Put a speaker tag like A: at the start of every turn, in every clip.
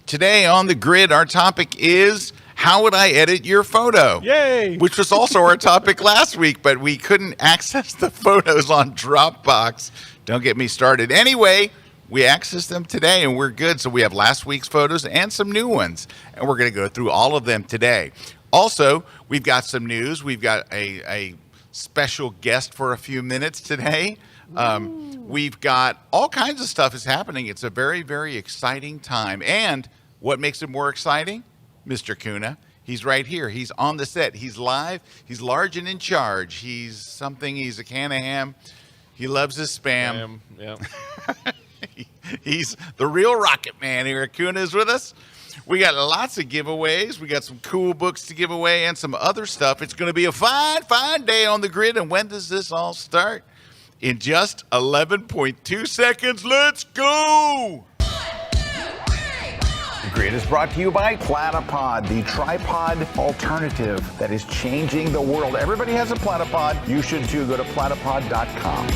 A: Today on the grid, our topic is how would I edit your photo?
B: Yay!
A: Which was also our topic last week, but we couldn't access the photos on Dropbox. Don't get me started. Anyway, we accessed them today and we're good. So we have last week's photos and some new ones, and we're going to go through all of them today. Also, we've got some news. We've got a special guest for a few minutes today. We've got all kinds of stuff is happening. It's a very, very exciting time. And what makes it more exciting? Mr. Kuna. He's right here. He's on the set. He's live. He's large and in charge. He's something. He's a can of ham. He loves his spam.
B: Yeah.
A: He's the real rocket man. Erik Kuna is with us. We got lots of giveaways. We got some cool books to give away and some other stuff. It's going to be a fine, fine day on the grid. And when does this all start? In just 11.2 seconds. Let's go.
C: The Grid is brought to you by Platypod, the tripod alternative that is changing the world. Everybody has a Platypod. You should too. Go to platypod.com.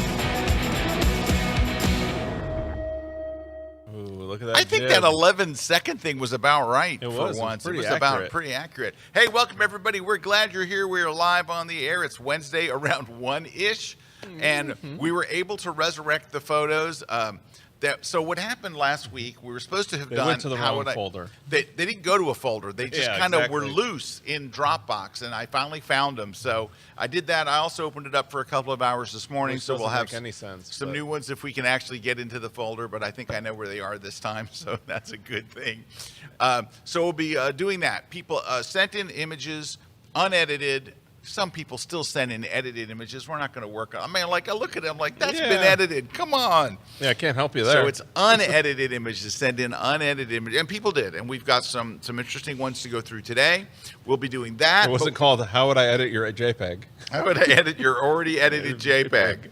B: Ooh, look at that.
A: I think that 11-second thing was about right for once. It was about pretty accurate. Hey, welcome everybody. We're glad you're here. We are live on the air. It's Wednesday around 1-ish, and we were able to resurrect the photos. So what happened last week, we were supposed to have
B: They
A: done...
B: went to the wrong folder.
A: They didn't go to a folder. They just kind of were loose in Dropbox, and I finally found them. So I did that. I also opened it up for a couple of hours this morning, so we'll have some new ones if we can actually get into the folder, but I think I know where they are this time, so that's a good thing. So we'll be doing that. People sent in images, unedited. Some people still send in edited images. We're not going to work on. I mean, like I look at them, like that's been edited. Come on.
B: Yeah, I can't help you there.
A: So it's unedited images. Send in unedited images, and people did. And we've got some interesting ones to go through today. We'll be doing that.
B: It wasn't called "How would I edit your JPEG?"
A: How would I edit your already edited JPEG?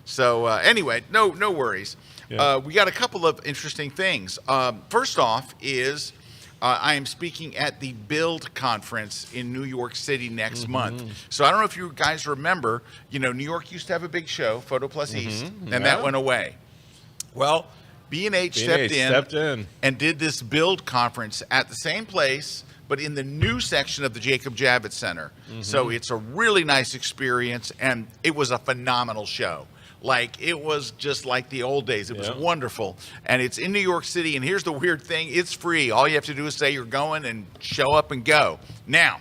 A: So anyway, no worries.
B: Yeah.
A: We got a couple of interesting things. First off is. I am speaking at the Build conference in New York City next month. So I don't know if you guys remember, New York used to have a big show, Photo Plus East, and that went away. Well, B&H stepped in and did this Build conference at the same place, but in the new section of the Jacob Javits Center. So it's a really nice experience, and it was a phenomenal show. Like, it was just like the old days. It was wonderful. And it's in New York City. And here's the weird thing. It's free. All you have to do is say you're going and show up and go. Now,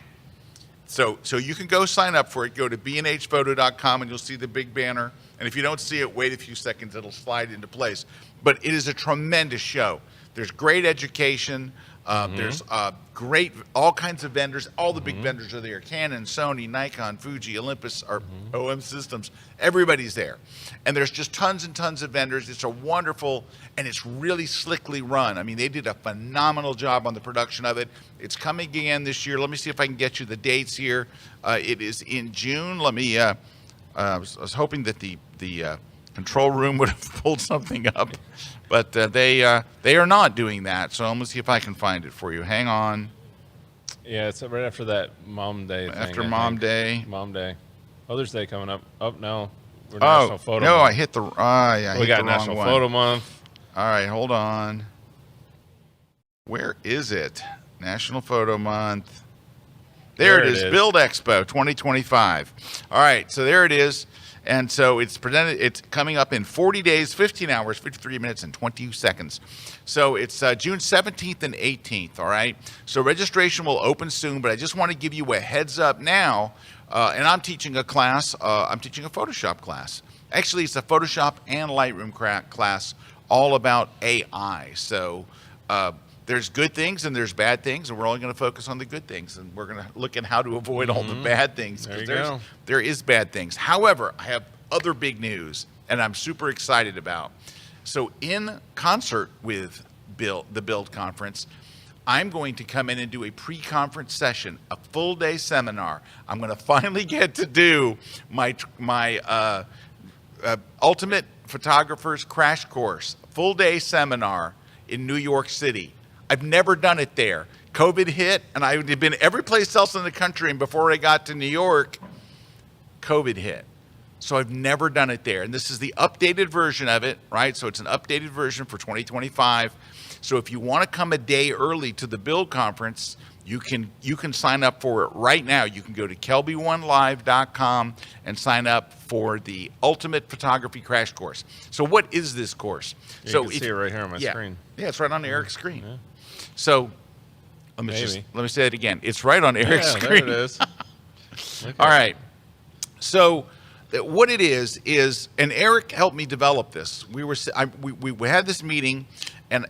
A: so you can go sign up for it. Go to bnhphoto.com and you'll see the big banner. And if you don't see it, wait a few seconds. It'll slide into place. But it is a tremendous show. There's great education. There's great, all kinds of vendors. All the big vendors are there. Canon, Sony, Nikon, Fuji, Olympus, or OM Systems. Everybody's there. And there's just tons and tons of vendors. It's a wonderful, and it's really slickly run. I mean, they did a phenomenal job on the production of it. It's coming again this year. Let me see if I can get you the dates here. It is in June. Let me, I was hoping that the control room would have pulled something up, but they are not doing that. So I'm gonna see if I can find it for you. Hang on.
B: Yeah, it's right after that Mom Day thing.
A: After Mom Day.
B: Mom Day. Mother's Day coming up. Oh no, we're National Photo
A: no,
B: Month.
A: I hit the. Yeah,
B: we got National Photo Month.
A: All right, hold on. Where is it? National Photo Month. There it is. Build Expo 2025. All right, so there it is. And so it's coming up in 40 days, 15 hours, 53 minutes, and 20 seconds. So it's June 17th and 18th, all right? So registration will open soon, but I just want to give you a heads up now. And I'm teaching a class. I'm teaching a Photoshop class. Actually, it's a Photoshop and Lightroom class all about AI. So there's good things and there's bad things, and we're only going to focus on the good things, and we're going to look at how to avoid all the bad things, because there is bad things. However, I have other big news, and I'm super excited about. So in concert with the Build Conference, I'm going to come in and do a pre-conference session, a full-day seminar. I'm going to finally get to do my Ultimate Photographer's Crash Course, full-day seminar in New York City. I've never done it there. COVID hit, and I had been every place else in the country, and before I got to New York, COVID hit. So I've never done it there. And this is the updated version of it, right? So it's an updated version for 2025. So if you want to come a day early to the Build Conference, you can sign up for it right now. You can go to KelbyOneLive.com and sign up for the Ultimate Photography Crash Course. So what is this course?
B: You
A: so
B: can see it right here on my screen.
A: Yeah, it's right on Erik's screen.
B: Yeah.
A: So let me say it again. It's right on Erik's screen.
B: There it is. Okay.
A: All right. So what it is, and Erik helped me develop this. We had this meeting, and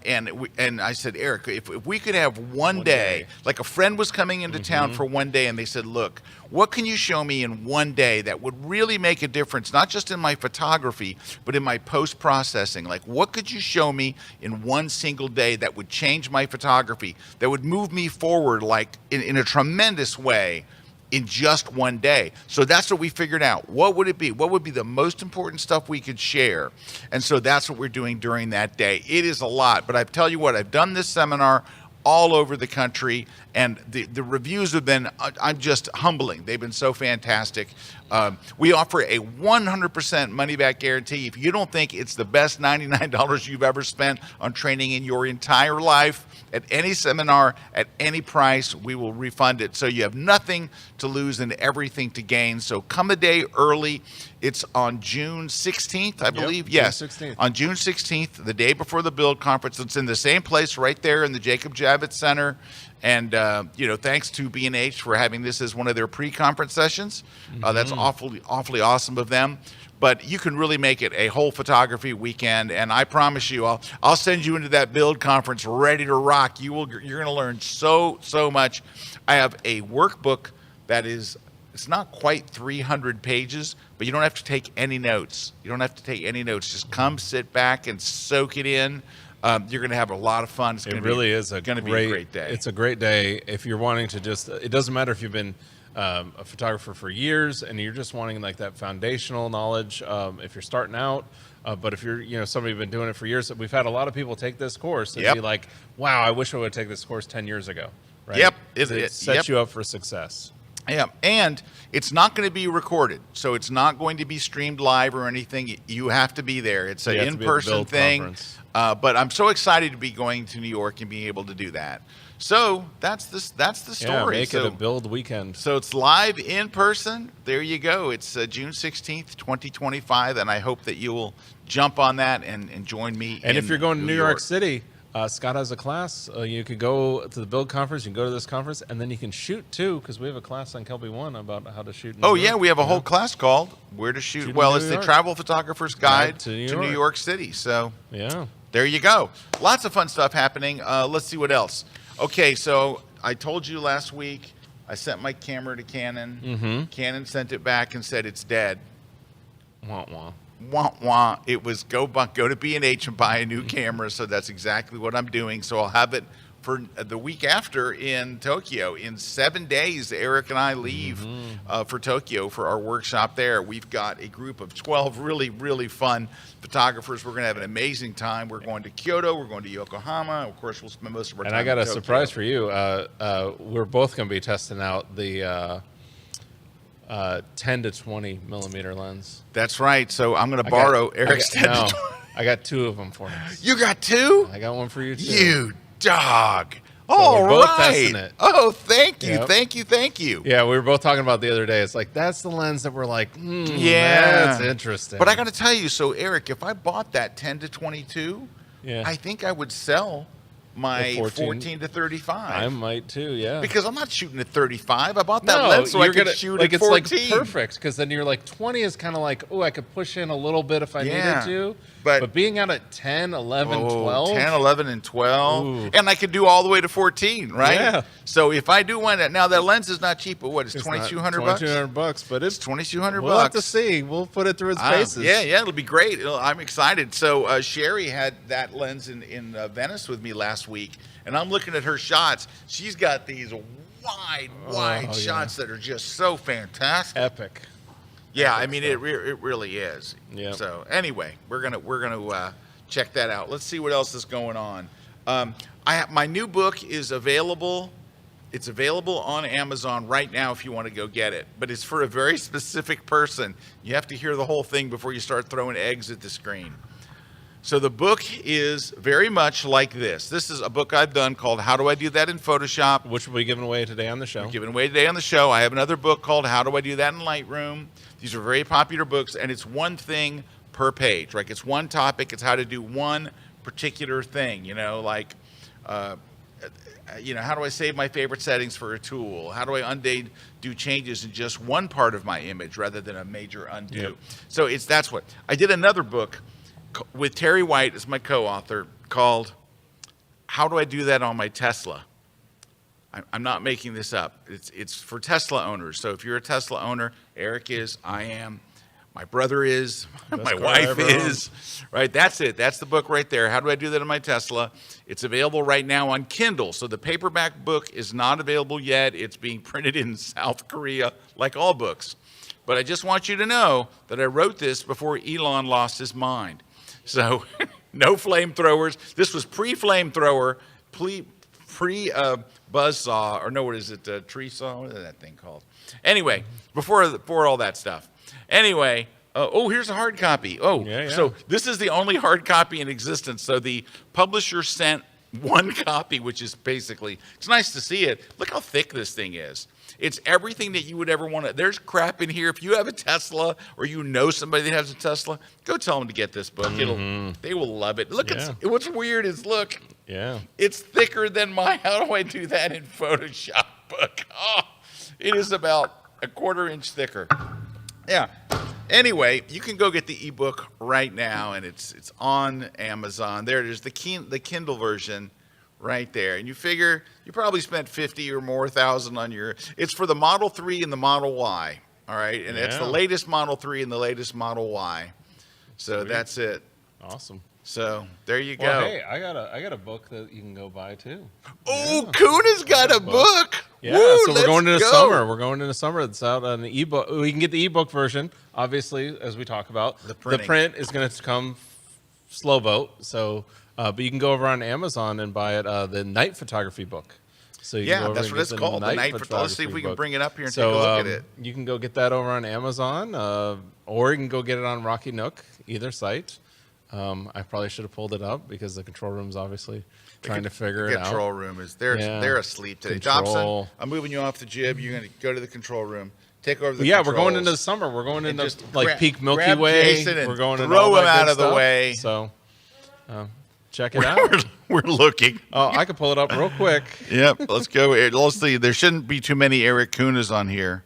A: I said, Erik, if we could have one day, like a friend was coming into town for one day, and they said, look, what can you show me in one day that would really make a difference, not just in my photography, but in my post-processing? Like, what could you show me in one single day that would change my photography, that would move me forward, like in a tremendous way, in just one day? So that's what we figured out. What would it be? What would be the most important stuff we could share? And so that's what we're doing during that day. It is a lot, but I tell you what, I've done this seminar all over the country, and the reviews have been just humbling. They've been so fantastic. We offer a 100% money-back guarantee. If you don't think it's the best $99 you've ever spent on training in your entire life, at any seminar, at any price, we will refund it. So you have nothing to lose and everything to gain. So come a day early. It's on June 16th, I believe. Yes,
B: June 16th.
A: On June 16th, the day before the Build Conference. It's in the same place right there in the Jacob Javits Center. And, thanks to B&H for having this as one of their pre-conference sessions. That's awfully awesome of them. But you can really make it a whole photography weekend, and I promise you, I'll send you into that Build Conference ready to rock. You're going to learn so much. I have a workbook that it's not quite 300 pages, but you don't have to take any notes. Just come sit back and soak it in. You're going to have a lot of fun. It's going to be a great day.
B: It's a great day if you're wanting to just. It doesn't matter if you've been a photographer for years and you're just wanting like that foundational knowledge. If you're starting out, but if you're somebody who's been doing it for years, we've had a lot of people take this course and be like, "Wow, I wish I would take this course 10 years ago." Right?
A: Yep,
B: it sets you up for success.
A: Yeah, and it's not going to be recorded, so it's not going to be streamed live or anything. You have to be there. It's an in-person thing. But I'm so excited to be going to New York and being able to do that. So that's the story.
B: Yeah, make it a Build weekend.
A: So it's live in person. There you go. It's June 16th, 2025, and I hope that you will jump on that and join me.
B: And if you're going to New York City, Scott has a class. You could go to the Build Conference. You can go to this conference, and then you can shoot too, because we have a class on KelbyOne about how to shoot.
A: Yeah, we have a whole class called "Where to Shoot." Well, it's the Travel Photographer's Guide to New York City. So
B: yeah,
A: there you go. Lots of fun stuff happening. Let's see what else. Okay, so I told you last week I sent my camera to Canon. Canon sent it back and said it's dead.
B: Wah wah.
A: Wah wah. It was go to B&H and buy a new camera. So that's exactly what I'm doing. So I'll have it for the week after in Tokyo. In 7 days, Erik and I leave for Tokyo for our workshop there. We've got a group of 12 really, really fun photographers. We're going to have an amazing time. We're going to Kyoto. We're going to Yokohama. Of course, we'll spend most of our time
B: in Tokyo. And I got a surprise for you. We're both going to be testing out the 10 to 20 millimeter lens.
A: That's right. So I'm going to borrow Erik's 10 to 20.
B: I got two of them for you.
A: You got two?
B: I got one for you too.
A: You dog.
B: So we're both testing it.
A: Oh, thank you. Thank you.
B: Yeah, we were both talking about the other day. It's like, that's the lens that we're like, that's interesting.
A: But I got to tell you, so Erik, if I bought that 10 to 22, I think I would sell my 14 to 35.
B: I might too, yeah.
A: Because I'm not shooting at 35. I bought that lens so I could shoot at 14.
B: It's like perfect, because then you're like 20 is kind of like, I could push in a little bit if I needed to. But being out at 10, 11, 12.
A: 10, 11, and 12. Ooh. And I could do all the way to 14, right? Yeah. So if I do want that, now that lens is not cheap, but what, it's $2,200 bucks?
B: $2,200, but it's
A: $2,200
B: We'll have to see. We'll put it through its paces.
A: Yeah, it'll be great. I'm excited. So Sherry had that lens in Venice with me last week, and I'm looking at her shots. She's got these wide shots that are just so fantastic.
B: Epic.
A: Yeah, I mean, it really is. Yeah. So anyway, we're gonna check that out. Let's see what else is going on. My new book is available It's available on Amazon right now if you want to go get it, but it's for a very specific person. You have to hear the whole thing before you start throwing eggs at the screen. So the book is very much like this. This is a book I've done called How Do I Do That in Photoshop?
B: Which will be given away today on the show.
A: We're giving away today on the show. I have another book called How Do I Do That in Lightroom? These are very popular books, and it's one thing per page. Like it's one topic. It's how to do one particular thing. Like how do I save my favorite settings for a tool? How do I do changes in just one part of my image rather than a major undo?
B: Yep.
A: So that's what I did. Another book with Terry White as my co-author called How Do I Do That on My Tesla? I'm not making this up. It's for Tesla owners. So if you're a Tesla owner, Erik is, I am, my brother is, my wife is, right? That's it. That's the book right there. How do I do that on my Tesla? It's available right now on Kindle. So the paperback book is not available yet. It's being printed in South Korea, like all books. But I just want you to know that I wrote this before Elon lost his mind. So no flamethrowers. This was pre-flametthrower, pre-buzzsaw, or no, what is it, tree saw? What is that thing called? Anyway, before all that stuff. Anyway, here's a hard copy. So this is the only hard copy in existence. So the publisher sent one copy, which is basically, it's nice to see it. Look how thick this thing is. It's everything that you would ever want to. There's crap in here. If you have a Tesla or you know somebody that has a Tesla, go tell them to get this book. They will love it. Look, what's weird is it's thicker than my How Do I Do That in Photoshop book. Oh, it is about a 1/4 inch thicker. Yeah. Anyway, you can go get the ebook right now, and it's on Amazon. There it is, the Kindle version. Right there, and you figure you probably spent 50 or more thousand on your. It's for the Model 3 and the Model Y, all right, and it's the latest Model 3 and the latest Model Y. So sweet. That's it.
B: Awesome.
A: So there you go.
B: Well, hey, I got a book that you can go buy too.
A: Oh, Kuna's got a book.
B: Yeah,
A: Woo,
B: so we're going into summer. We're going into summer. It's out on the ebook. We can get the ebook version, obviously, as we talk about. The print is going to come slow boat. So. But you can go over on Amazon and buy it, the night photography book. So you can go over
A: that's what it's called. The night photography. Let's see if we can bring it up here and take a look at it.
B: You can go get that over on Amazon, or you can go get it on Rocky Nook, either site. I probably should have pulled it up because the control room's obviously trying to figure it out.
A: The control room is they're asleep today. Dobson, I'm moving you off the jib. You're going to go to the control room. Take over the controls.
B: We're going into the summer. We're going into like peak Milky
A: grab
B: Way.
A: Jason and
B: we're going
A: throw him out of the way.
B: So. Check it out.
A: We're looking.
B: Oh, I can pull it up real quick.
A: Yep. Let's go. Let's see. There shouldn't be too many Erik Kunas on here.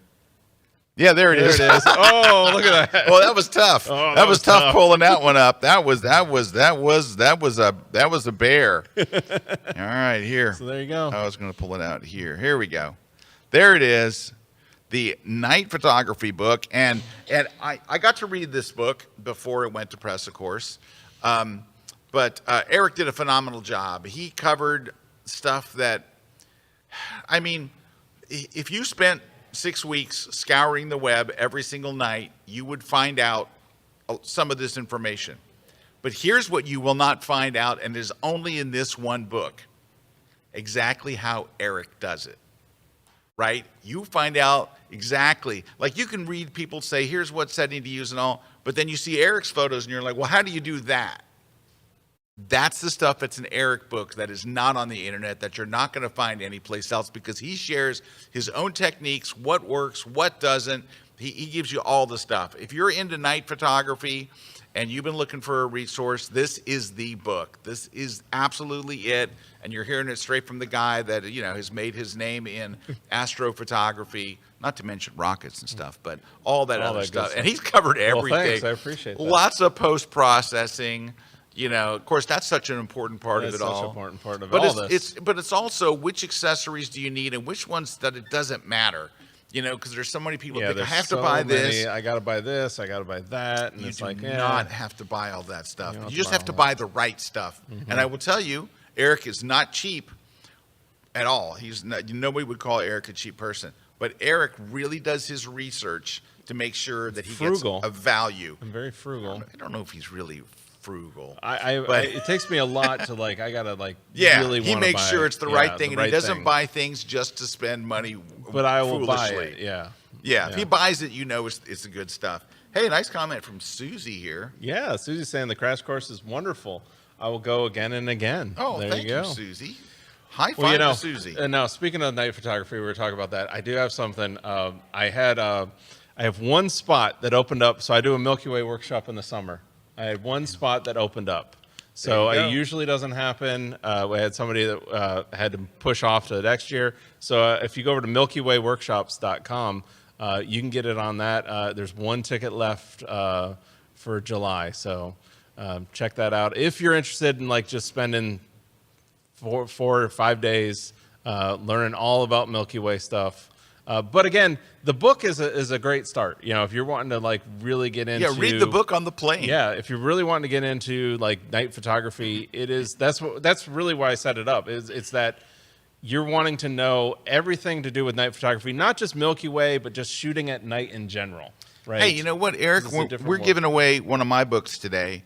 A: Yeah, there it is.
B: Oh, look at that.
A: Well, that was tough.
B: Oh,
A: that was tough pulling that one up. That was a bear. All right, here.
B: So there you go.
A: I was going to pull it out here. Here we go. There it is. The night photography book, and I got to read this book before it went to press, of course. But Erik did a phenomenal job. He covered stuff that, I mean, if you spent 6 weeks scouring the web every single night, you would find out some of this information. But here's what you will not find out, and is only in this one book, exactly how Erik does it, right? You find out exactly, like you can read people say, here's what setting to use and all, but then you see Erik's photos and you're like, well, how do you do that? That's the stuff that's in Erik books that is not on the internet, that you're not going to find anyplace else, because he shares his own techniques, what works, what doesn't. He gives you all the stuff. If you're into night photography and you've been looking for a resource, this is the book. This is absolutely it. And you're hearing it straight from the guy that, has made his name in astrophotography, not to mention rockets and stuff, but all that other stuff. And he's covered everything.
B: Well, thanks. I appreciate that.
A: Lots of post-processing. Of course, that's such an important part of it all.
B: Such an important part of all this.
A: But it's also which accessories do you need and which ones that it doesn't matter. Because there's so many people that think I have to buy this.
B: I got to buy this. I got to buy that. And
A: you
B: it's
A: do
B: like,
A: not have to buy all that stuff. You just have to buy the right stuff. Mm-hmm. And I will tell you, Erik is not cheap at all. He's not. Nobody would call Erik a cheap person. But Erik really does his research to make sure that he gets a value.
B: I'm very frugal.
A: I don't know if he's really frugal.
B: But it takes me a lot to like. I gotta like.
A: Yeah,
B: really
A: he makes sure it's the right thing, and he doesn't buy things just to spend money.
B: But I will
A: foolishly.
B: buy it. Yeah.
A: Yeah. If he buys it, you know it's the good stuff. Hey, nice comment from Susie here.
B: Yeah, Susie's saying the crash course is wonderful. I will go again and again.
A: Oh,
B: there
A: thank
B: you go,
A: Susie. High five to Susie.
B: And now, speaking of night photography, we were talking about that. I do have something. I have one spot that opened up. So I do a Milky Way workshop in the summer. I had one spot that opened up. So it usually doesn't happen. We had somebody that had to push off to next year. So if you go over to MilkyWayWorkshops.com, you can get it on that. There's one ticket left for July. So check that out. If you're interested in like just spending 4 or 5 days learning all about Milky Way stuff. But again, the book is a great start. You know, if you're wanting to like really get into
A: read the book on the plane.
B: Yeah, if you're really wanting to get into like night photography, that's really why I set it up. It's that you're wanting to know everything to do with night photography, not just Milky Way, but just shooting at night in general. Right?
A: Hey, you know what, Eric? We're giving away one of my books today.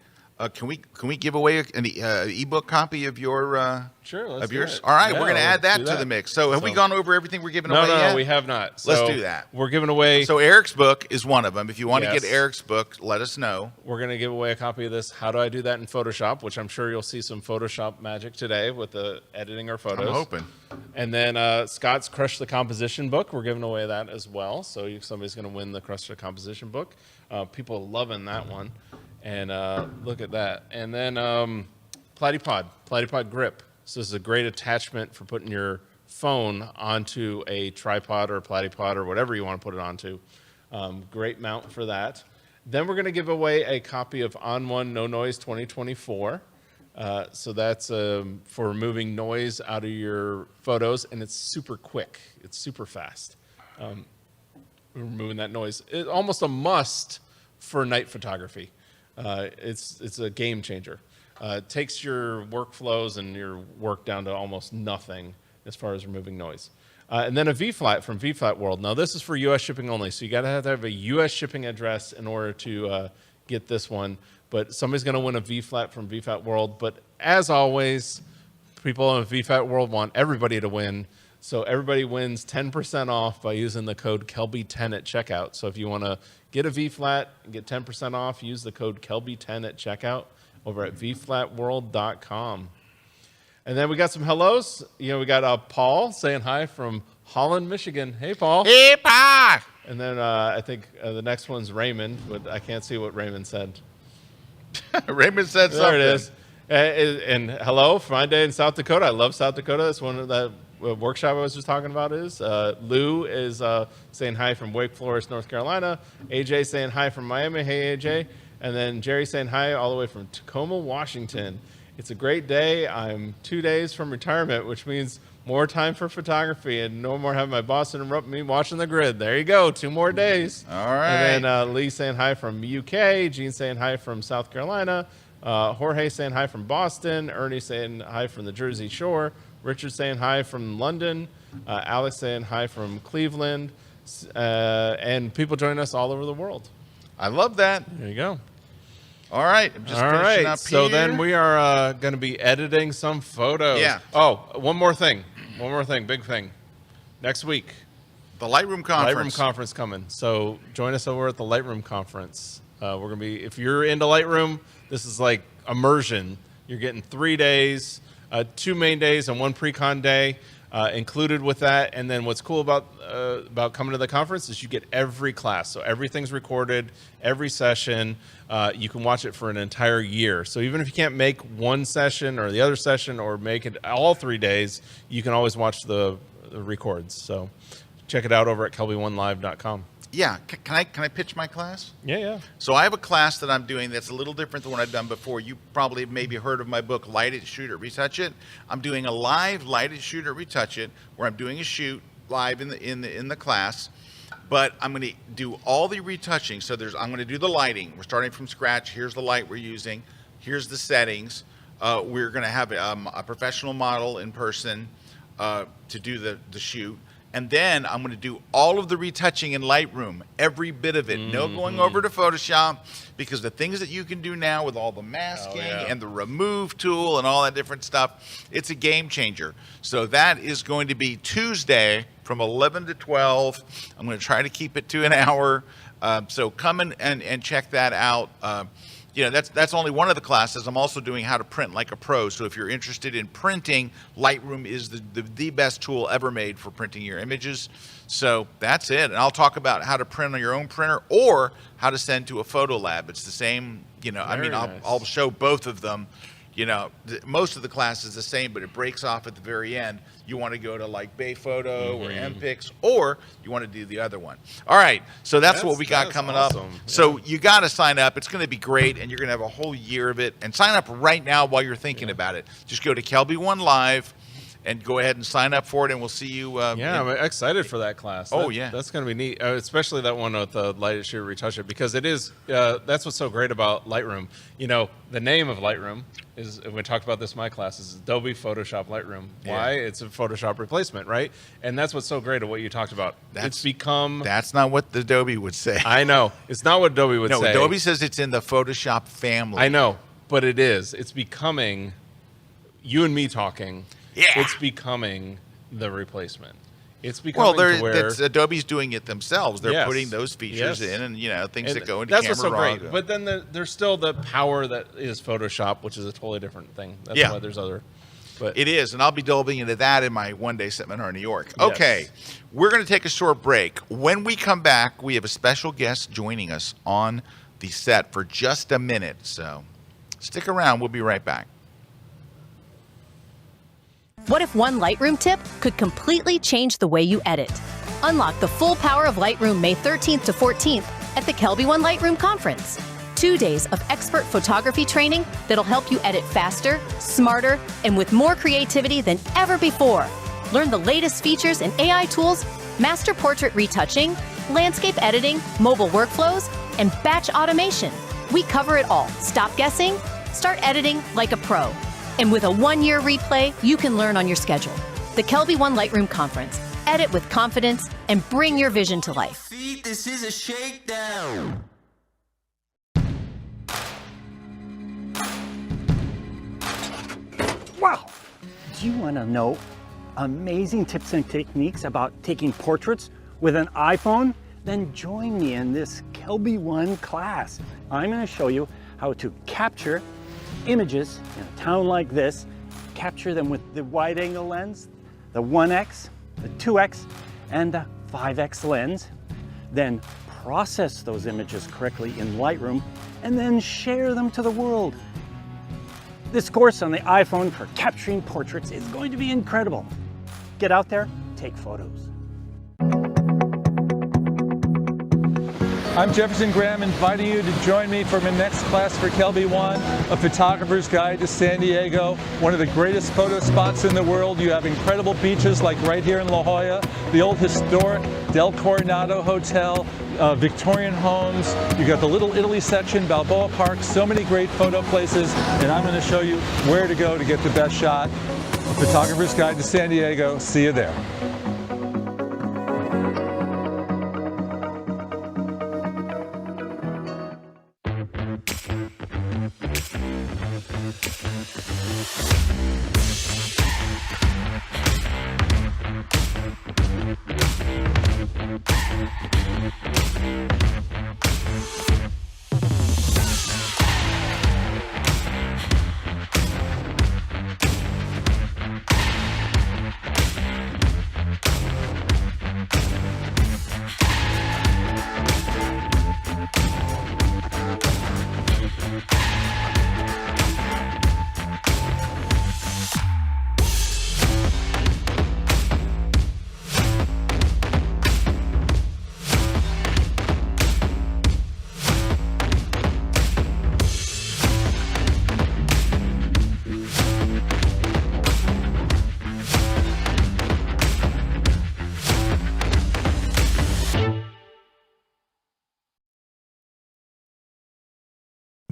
A: Can we give away an ebook copy of your
B: sure, let's
A: of yours?
B: It.
A: All right,
B: yeah,
A: we're going to add that to the mix. So have we gone over everything we're giving away yet?
B: No, we have not. So
A: let's do that.
B: We're giving away.
A: So Eric's book is one of them. If you want to
B: Yes.
A: get Eric's book, let us know.
B: We're going to give away a copy of this. How do I do that in Photoshop? Which I'm sure you'll see some Photoshop magic today with the editing our photos.
A: I'm hoping.
B: And then Scott's Crush the Composition book. We're giving away that as well. So somebody's going to win the Crush the Composition book. People are loving that one. And look at that. And then Platypod Grip. So this is a great attachment for putting your phone onto a tripod or a platypod or whatever you want to put it onto. Great mount for that. Then we're going to give away a copy of On One No Noise 2024. So that's for removing noise out of your photos, and it's super quick. It's super fast. Removing that noise. It's almost a must for night photography. It's a game changer. It takes your workflows and your work down to almost nothing as far as removing noise. And then a V-Flat from V-Flat World. Now, this is for U.S. shipping only, so you got to have a U.S. shipping address in order to get this one. But somebody's going to win a V-Flat from V-Flat World. But as always, people in V-Flat World want everybody to win. So everybody wins 10% off by using the code Kelby10 at checkout. So if you want to get a V-Flat and get 10% off, use the code Kelby10 at checkout over at vflatworld.com. And then we got some hellos. You know, we got Paul saying hi from Holland, Michigan. Hey, Paul.
A: Hey, Pa!
B: And then I think the next one's Raymond, but I can't see what Raymond said.
A: Raymond said something.
B: There it is. And hello, fine day in South Dakota. I love South Dakota. That's one of the workshop I was just talking about is. Lou is saying hi from Wake Forest, North Carolina. AJ saying hi from Miami. Hey, AJ. And then Jerry saying hi all the way from Tacoma, Washington. It's a great day. I'm 2 days from retirement, which means more time for photography and no more having my boss interrupt me watching the grid. There you go. 2 more days.
A: All right.
B: And then Lee saying hi from UK. Gene saying hi from South Carolina. Jorge saying hi from Boston. Ernie saying hi from the Jersey Shore. Richard saying hi from London. Alex saying hi from Cleveland. And people join us all over the world.
A: I love that.
B: There you go.
A: All right. I'm just
B: all
A: finishing
B: right.
A: up
B: So
A: here.
B: then we are going to be editing some photos.
A: Yeah.
B: Oh, one more thing. Big thing. Next week.
A: The Lightroom conference.
B: Lightroom conference coming. So join us over at the Lightroom conference. We're going to be, if you're into Lightroom, this is like immersion. You're getting 3 days, 2 main days and 1 pre-con day included with that. And then what's cool about coming to the conference is you get every class. So everything's recorded, every session. You can watch it for an entire year. So even if you can't make one session or the other session or make it all 3 days, you can always watch the records. So check it out over at KelbyOneLive.com.
A: Yeah. Can I pitch my class?
B: Yeah.
A: So I have a class that I'm doing that's a little different than what I've done before. You probably maybe heard of my book, Light It, Shoot It, Retouch It. I'm doing a live Light It, Shoot It, Retouch It, where I'm doing a shoot live in the class. But I'm going to do all the retouching. So I'm going to do the lighting. We're starting from scratch. Here's the light we're using. Here's the settings. We're going to have a professional model in person to do the shoot. And then I'm going to do all of the retouching in Lightroom, every bit of it. No going over to Photoshop, because the things that you can do now with all the masking and the remove tool and all that different stuff, it's a game changer. So that is going to be Tuesday from 11 to 12. I'm going to try to keep it to an hour. So come in and check that out. You know, that's only one of the classes. I'm also doing how to print like a pro. So if you're interested in printing, Lightroom is the best tool ever made for printing your images. So that's it. And I'll talk about how to print on your own printer or how to send to a photo lab. It's the same, you know,
B: Very nice.
A: I'll show both of them. You know, most of the class is the same, but it breaks off at the very end. You want to go to like Bay Photo or MPix, or you want to do the other one. All right, so that's what we got coming up.
B: Yeah.
A: So you got to sign up. It's going to be great, and you're going to have a whole year of it. And sign up right now while you're thinking about it. Just go to KelbyOne Live and go ahead and sign up for it, and we'll see you.
B: I'm excited for that class. That's going to be neat, especially that one with the Light Shoot Retouch It, because it is. That's what's so great about Lightroom. You know, the name of Lightroom is, we talked about this in my class, is Adobe Photoshop Lightroom. Why? It's a Photoshop replacement, right? And that's what's so great of what you talked about. It's become.
A: That's not what Adobe would say.
B: I know. It's not what Adobe would say.
A: No, Adobe says it's in the Photoshop family.
B: I know, but it is. It's becoming. You and me talking.
A: Yeah.
B: It's becoming the replacement. It's becoming
A: Adobe's doing it themselves. They're putting those features in, and you know, things that go into camera.
B: That's what's so great. But then there's still the power that is Photoshop, which is a totally different thing. That's why there's other. But
A: it is, and I'll be delving into that in my one-day seminar in New York. Okay, we're going to take a short break. When we come back, we have a special guest joining us on the set for just a minute. So stick around. We'll be right back.
D: What if one Lightroom tip could completely change the way you edit? Unlock the full power of Lightroom May 13th to 14th at the KelbyOne Lightroom Conference. 2 days of expert photography training that'll help you edit faster, smarter, and with more creativity than ever before. Learn the latest features in AI tools, master portrait retouching, landscape editing, mobile workflows, and batch automation. We cover it all. Stop guessing, start editing like a pro. And with a 1-year replay, you can learn on your schedule. The KelbyOne Lightroom Conference. Edit with confidence and bring your vision to life.
E: See, this is a shakedown.
F: Wow! Do you want to know amazing tips and techniques about taking portraits with an iPhone? Then join me in this KelbyOne class. I'm going to show you how to capture images in a town like this, capture them with the wide angle lens, the 1x, the 2x, and the 5x lens, then process those images correctly in Lightroom, and then share them to the world. This course on the iPhone for capturing portraits is going to be incredible. Get out there, take photos.
G: I'm Jefferson Graham, inviting you to join me for my next class for KelbyOne, a photographer's guide to San Diego, one of the greatest photo spots in the world. You have incredible beaches like right here in La Jolla, the old historic Del Coronado Hotel, Victorian homes. You got the Little Italy section, Balboa Park, so many great photo places, and I'm going to show you where to go to get the best shot. A photographer's guide to San Diego. See you there.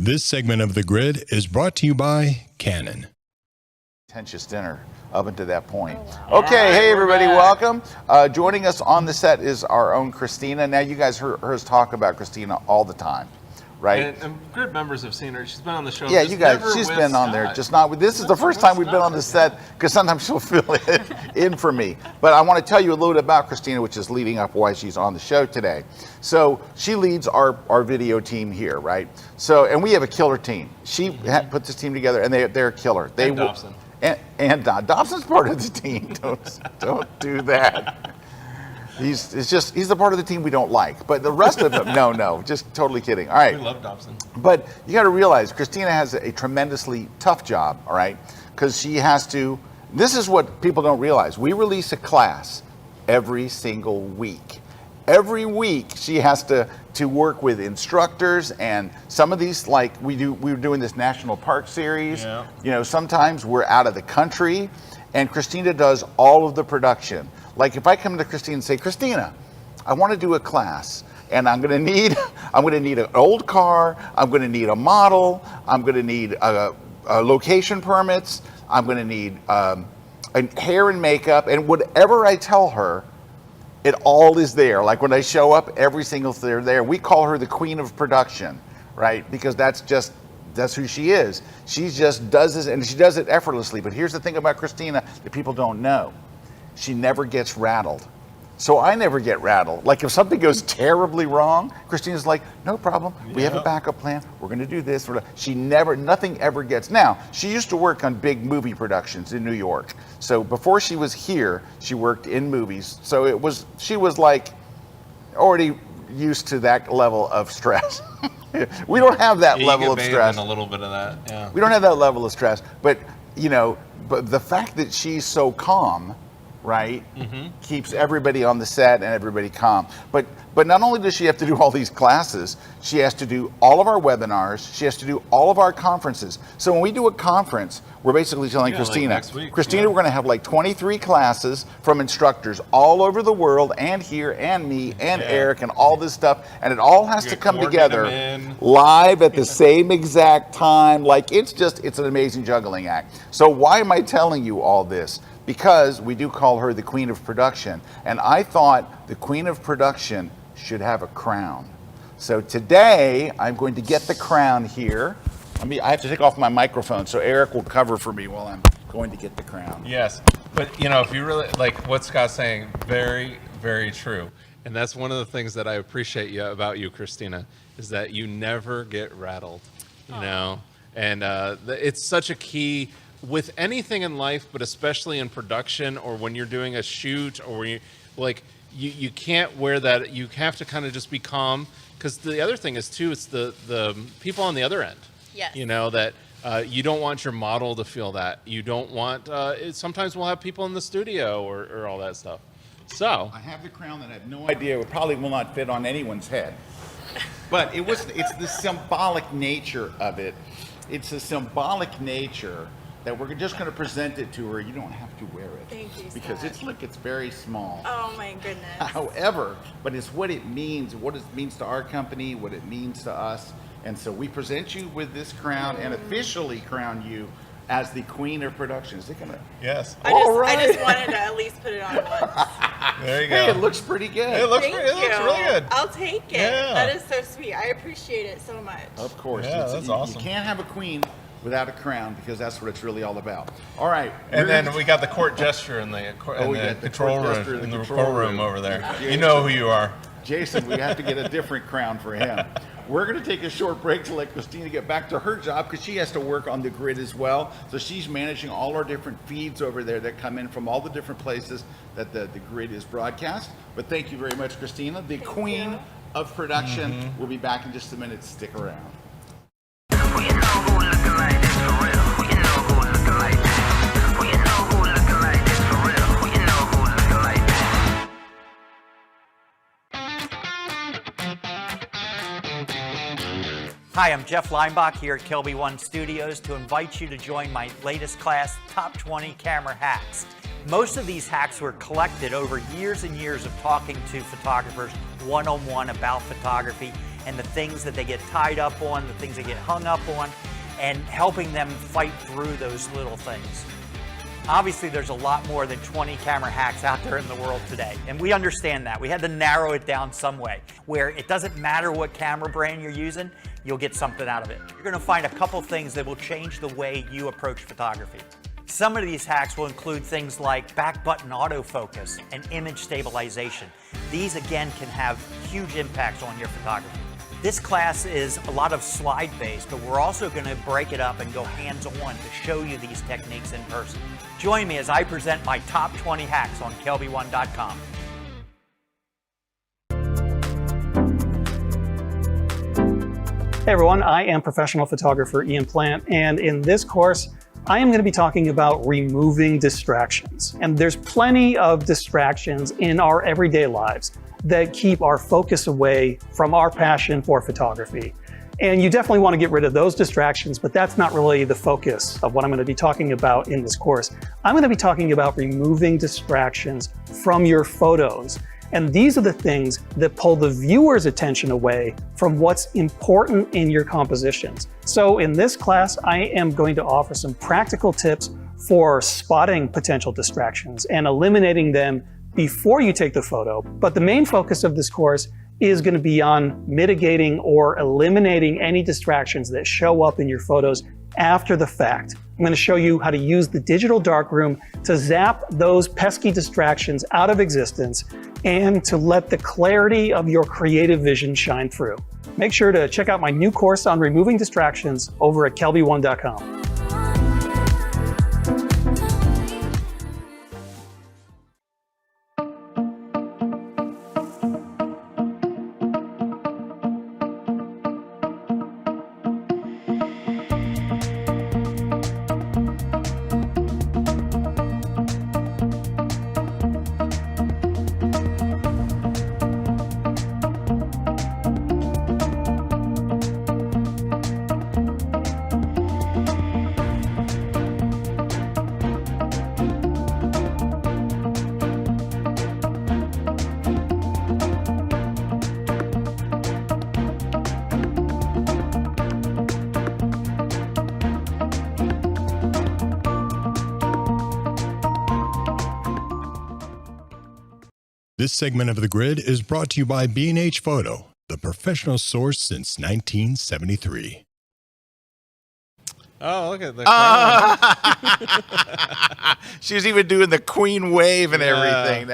H: This segment of The Grid is brought to you by Canon.
A: Contentious dinner up until that point. Okay, hey everybody, welcome. Joining us on the set is our own Christina. Now you guys heard us talk about Christina all the time, right?
B: And good members have seen her. She's been on the show.
A: Yeah,
B: just
A: you guys,
B: never
A: she's
B: with
A: been on there,
B: Scott.
A: just not with, this is the first time we've been on the set, because sometimes she'll fill it in for me. But I want to tell you a little bit about Christina, which is leading up why she's on the show today. So she leads our video team here, right? So, and we have a killer team. She put this team together, and they're killer.
B: And Dobson.
A: And Dobson's part of the team. Don't do that. He's the part of the team we don't like. But the rest of them, no, just totally kidding. All right.
B: We love Dobson.
A: But you got to realize Christina has a tremendously tough job, all right? Because she has to, this is what people don't realize. We release a class every single week. Every week she has to work with instructors, and some of these, like we were doing this national park series.
B: Yeah.
A: You know, sometimes we're out of the country, and Christina does all of the production. Like if I come to Christina and say, Christina, I want to do a class, and I'm going to need an old car, I'm going to need a model, I'm going to need location permits, I'm going to need hair and makeup, and whatever I tell her, it all is there. Like when I show up, every single thing is there. We call her the queen of production, right? Because that's who she is. She just does this, and she does it effortlessly. But here's the thing about Christina that people don't know. She never gets rattled. So I never get rattled. Like if something goes terribly wrong, Christina's like, no problem. We have a backup plan. We're going to do this. Nothing ever gets. Now, she used to work on big movie productions in New York. So before she was here, she worked in movies. So she was like already used to that level of stress. We don't have that level of stress.
B: A little bit of that, yeah.
A: We don't have that level of stress. But, but the fact that she's so calm, right, keeps everybody on the set and everybody calm. But not only does she have to do all these classes, she has to do all of our webinars, she has to do all of our conferences. So when we do a conference, we're basically telling Christina,
B: like next week,
A: Christina, we're going to have like 23 classes from instructors all over the world, and here, and me, and Eric, and all this stuff, and it all has to come together live at the same exact time. Like it's an amazing juggling act. So why am I telling you all this? Because we do call her the queen of production. And I thought the queen of production should have a crown. So today, I'm going to get the crown here. I have to take off my microphone, so Eric will cover for me while I'm going to get the crown.
B: Yes, but if you really, like what Scott's saying, very, very true. And that's one of the things that I appreciate about you, Christina, is that you never get rattled, And it's such a key with anything in life, but especially in production or when you're doing a shoot or you can't wear that. You have to kind of just be calm, because the other thing is too, it's the people on the other end.
H: Yes.
B: That you don't want your model to feel that. You don't want, sometimes we'll have people in the studio or all that stuff. So
A: I have the crown that I have no idea, it probably will not fit on anyone's head. But it's the symbolic nature of it. It's a symbolic nature that we're just going to present it to her. You don't have to wear it.
H: Thank you,
A: because
H: Scott.
A: it's very small.
H: Oh my goodness.
A: However, but it's what it means to our company, what it means to us. And so we present you with this crown and officially crown you as the queen of production. Is it gonna?
B: Yes.
H: I just wanted to at least put it on once.
B: There you go.
A: Hey, it looks pretty good.
B: It looks
H: Thank you.
B: really good.
H: I'll take it.
B: Yeah.
H: That is so sweet. I appreciate it so much.
A: Of course.
B: Yeah, that's awesome.
A: You can't have a queen without a crown, because that's what it's really all about. All right.
B: And then we got the court gesture in the control room, in the control room over there. You know who you are.
A: Jason, we have to get a different crown for him. We're going to take a short break to let Christina get back to her job, because she has to work on the grid as well. So she's managing all our different feeds over there that come in from all the different places that the grid is broadcast. But thank you very much, Christina, the queen of production. We'll be back in just a minute. Stick around.
I: Hi, I'm Jeff Leinbach here at KelbyOne Studios to invite you to join my latest class, Top 20 Camera Hacks. Most of these hacks were collected over years and years of talking to photographers one-on-one about photography and the things that they get tied up on, the things they get hung up on, and helping them fight through those little things. Obviously, there's a lot more than 20 camera hacks out there in the world today, and we understand that. We had to narrow it down some way, where it doesn't matter what camera brand you're using, you'll get something out of it. You're gonna find a couple things that will change the way you approach photography. Some of these hacks will include things like back button autofocus and image stabilization. These, again, can have huge impacts on your photography. This class is a lot of slide-based, but we're also going to break it up and go hands-on to show you these techniques in person. Join me as I present my top 20 hacks on KelbyOne.com.
F: Hey everyone, I am professional photographer Ian Plant, and in this course, I am going to be talking about removing distractions. And there's plenty of distractions in our everyday lives that keep our focus away from our passion for photography. And you definitely want to get rid of those distractions, but that's not really the focus of what I'm going to be talking about in this course. I'm going to be talking about removing distractions from your photos. And these are the things that pull the viewer's attention away from what's important in your compositions. So in this class, I am going to offer some practical tips for spotting potential distractions and eliminating them before you take the photo. But the main focus of this course is going to be on mitigating or eliminating any distractions that show up in your photos after the fact. I'm going to show you how to use the digital darkroom to zap those pesky distractions out of existence and to let the clarity of your creative vision shine through. Make sure to check out my new course on removing distractions over at KelbyOne.com.
J: This segment of The Grid is brought to you by B&H Photo, the professional source since 1973.
B: Oh, look at the
A: She was even doing the queen wave and everything.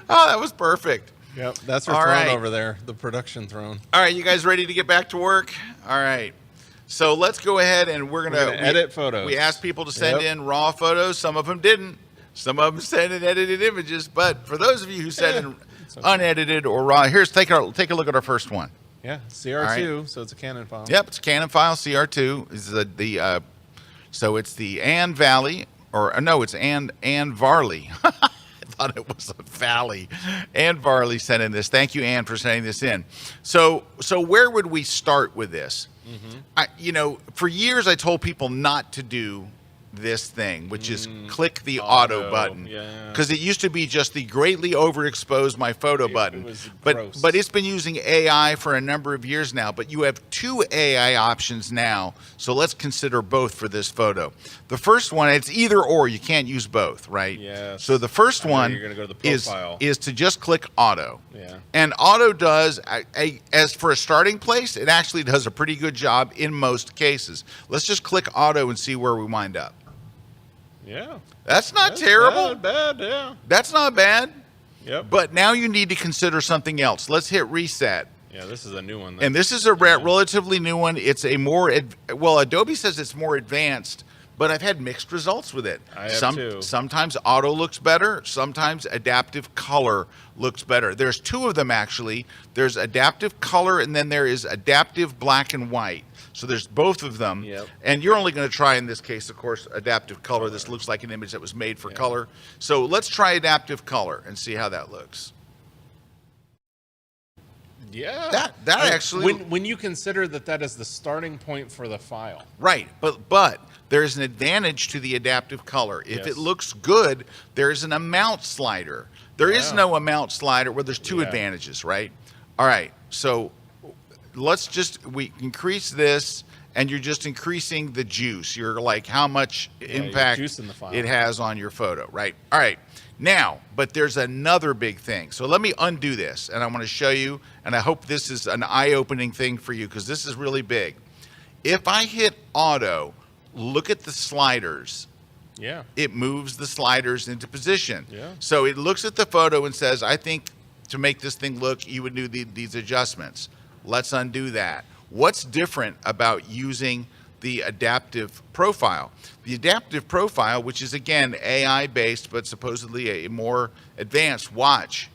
A: Oh, that was perfect.
B: Yep, that's her
A: All
B: throne
A: right.
B: over there, the production throne.
A: All right, you guys ready to get back to work? All right. So let's go ahead and we're gonna
B: edit photos.
A: We asked people to send in raw photos. Some of them didn't. Some of them sent in edited images. But for those of you who sent in unedited or raw, here's take a look at our first one.
B: Yeah, CR2, so it's a Canon file.
A: Yep, it's a Canon file. CR2 is so it's the Ann Valley, or no, it's Ann Varley. I thought it was a valley. Ann Varley sent in this. Thank you, Ann, for sending this in. So where would we start with this? Mm-hmm. For years I told people not to do this thing, which is click the auto button, because it used to be just the greatly overexposed my photo button, but it's been using AI for a number of years now. But you have two AI options now, so let's consider both for this photo. The first one, it's either or, you can't use both, right?
B: Yes.
A: So the first one
B: you're gonna go to the profile.
A: is to just click auto.
B: Yeah.
A: And auto does, as for a starting place, it actually does a pretty good job in most cases. Let's just click auto and see where we wind up.
B: Yeah.
A: That's not terrible.
B: Not bad, yeah.
A: That's not bad.
B: Yep.
A: But now you need to consider something else. Let's hit reset.
B: Yeah, this is a new one.
A: And this is a relatively new one. It's a more, Adobe says it's more advanced, but I've had mixed results with it.
B: I have too.
A: Sometimes auto looks better. Sometimes adaptive color looks better. There's two of them, actually. There's adaptive color, and then there is adaptive black and white. So there's both of them.
B: Yep.
A: And you're only going to try, in this case, of course, adaptive color. This looks like an image that was made for color. So let's try adaptive color and see how that looks.
B: Yeah.
A: That actually...
B: When you consider that is the starting point for the file.
A: Right. But there's an advantage to the adaptive color. If it looks good, there's an amount slider. There is no amount slider. Well, there's two advantages, right? All right. So... we increase this, and you're just increasing the juice. You're like how much impact
B: juicing the file.
A: it has on your photo, right? All right. Now, but there's another big thing. So let me undo this, and I want to show you, and I hope this is an eye-opening thing for you because this is really big. If I hit auto, look at the sliders.
B: Yeah.
A: It moves the sliders into position.
B: Yeah.
A: So it looks at the photo and says, I think to make this thing look, you would do these adjustments. Let's undo that. What's different about using the adaptive profile? The adaptive profile, which is again AI based, but supposedly a more advanced watch.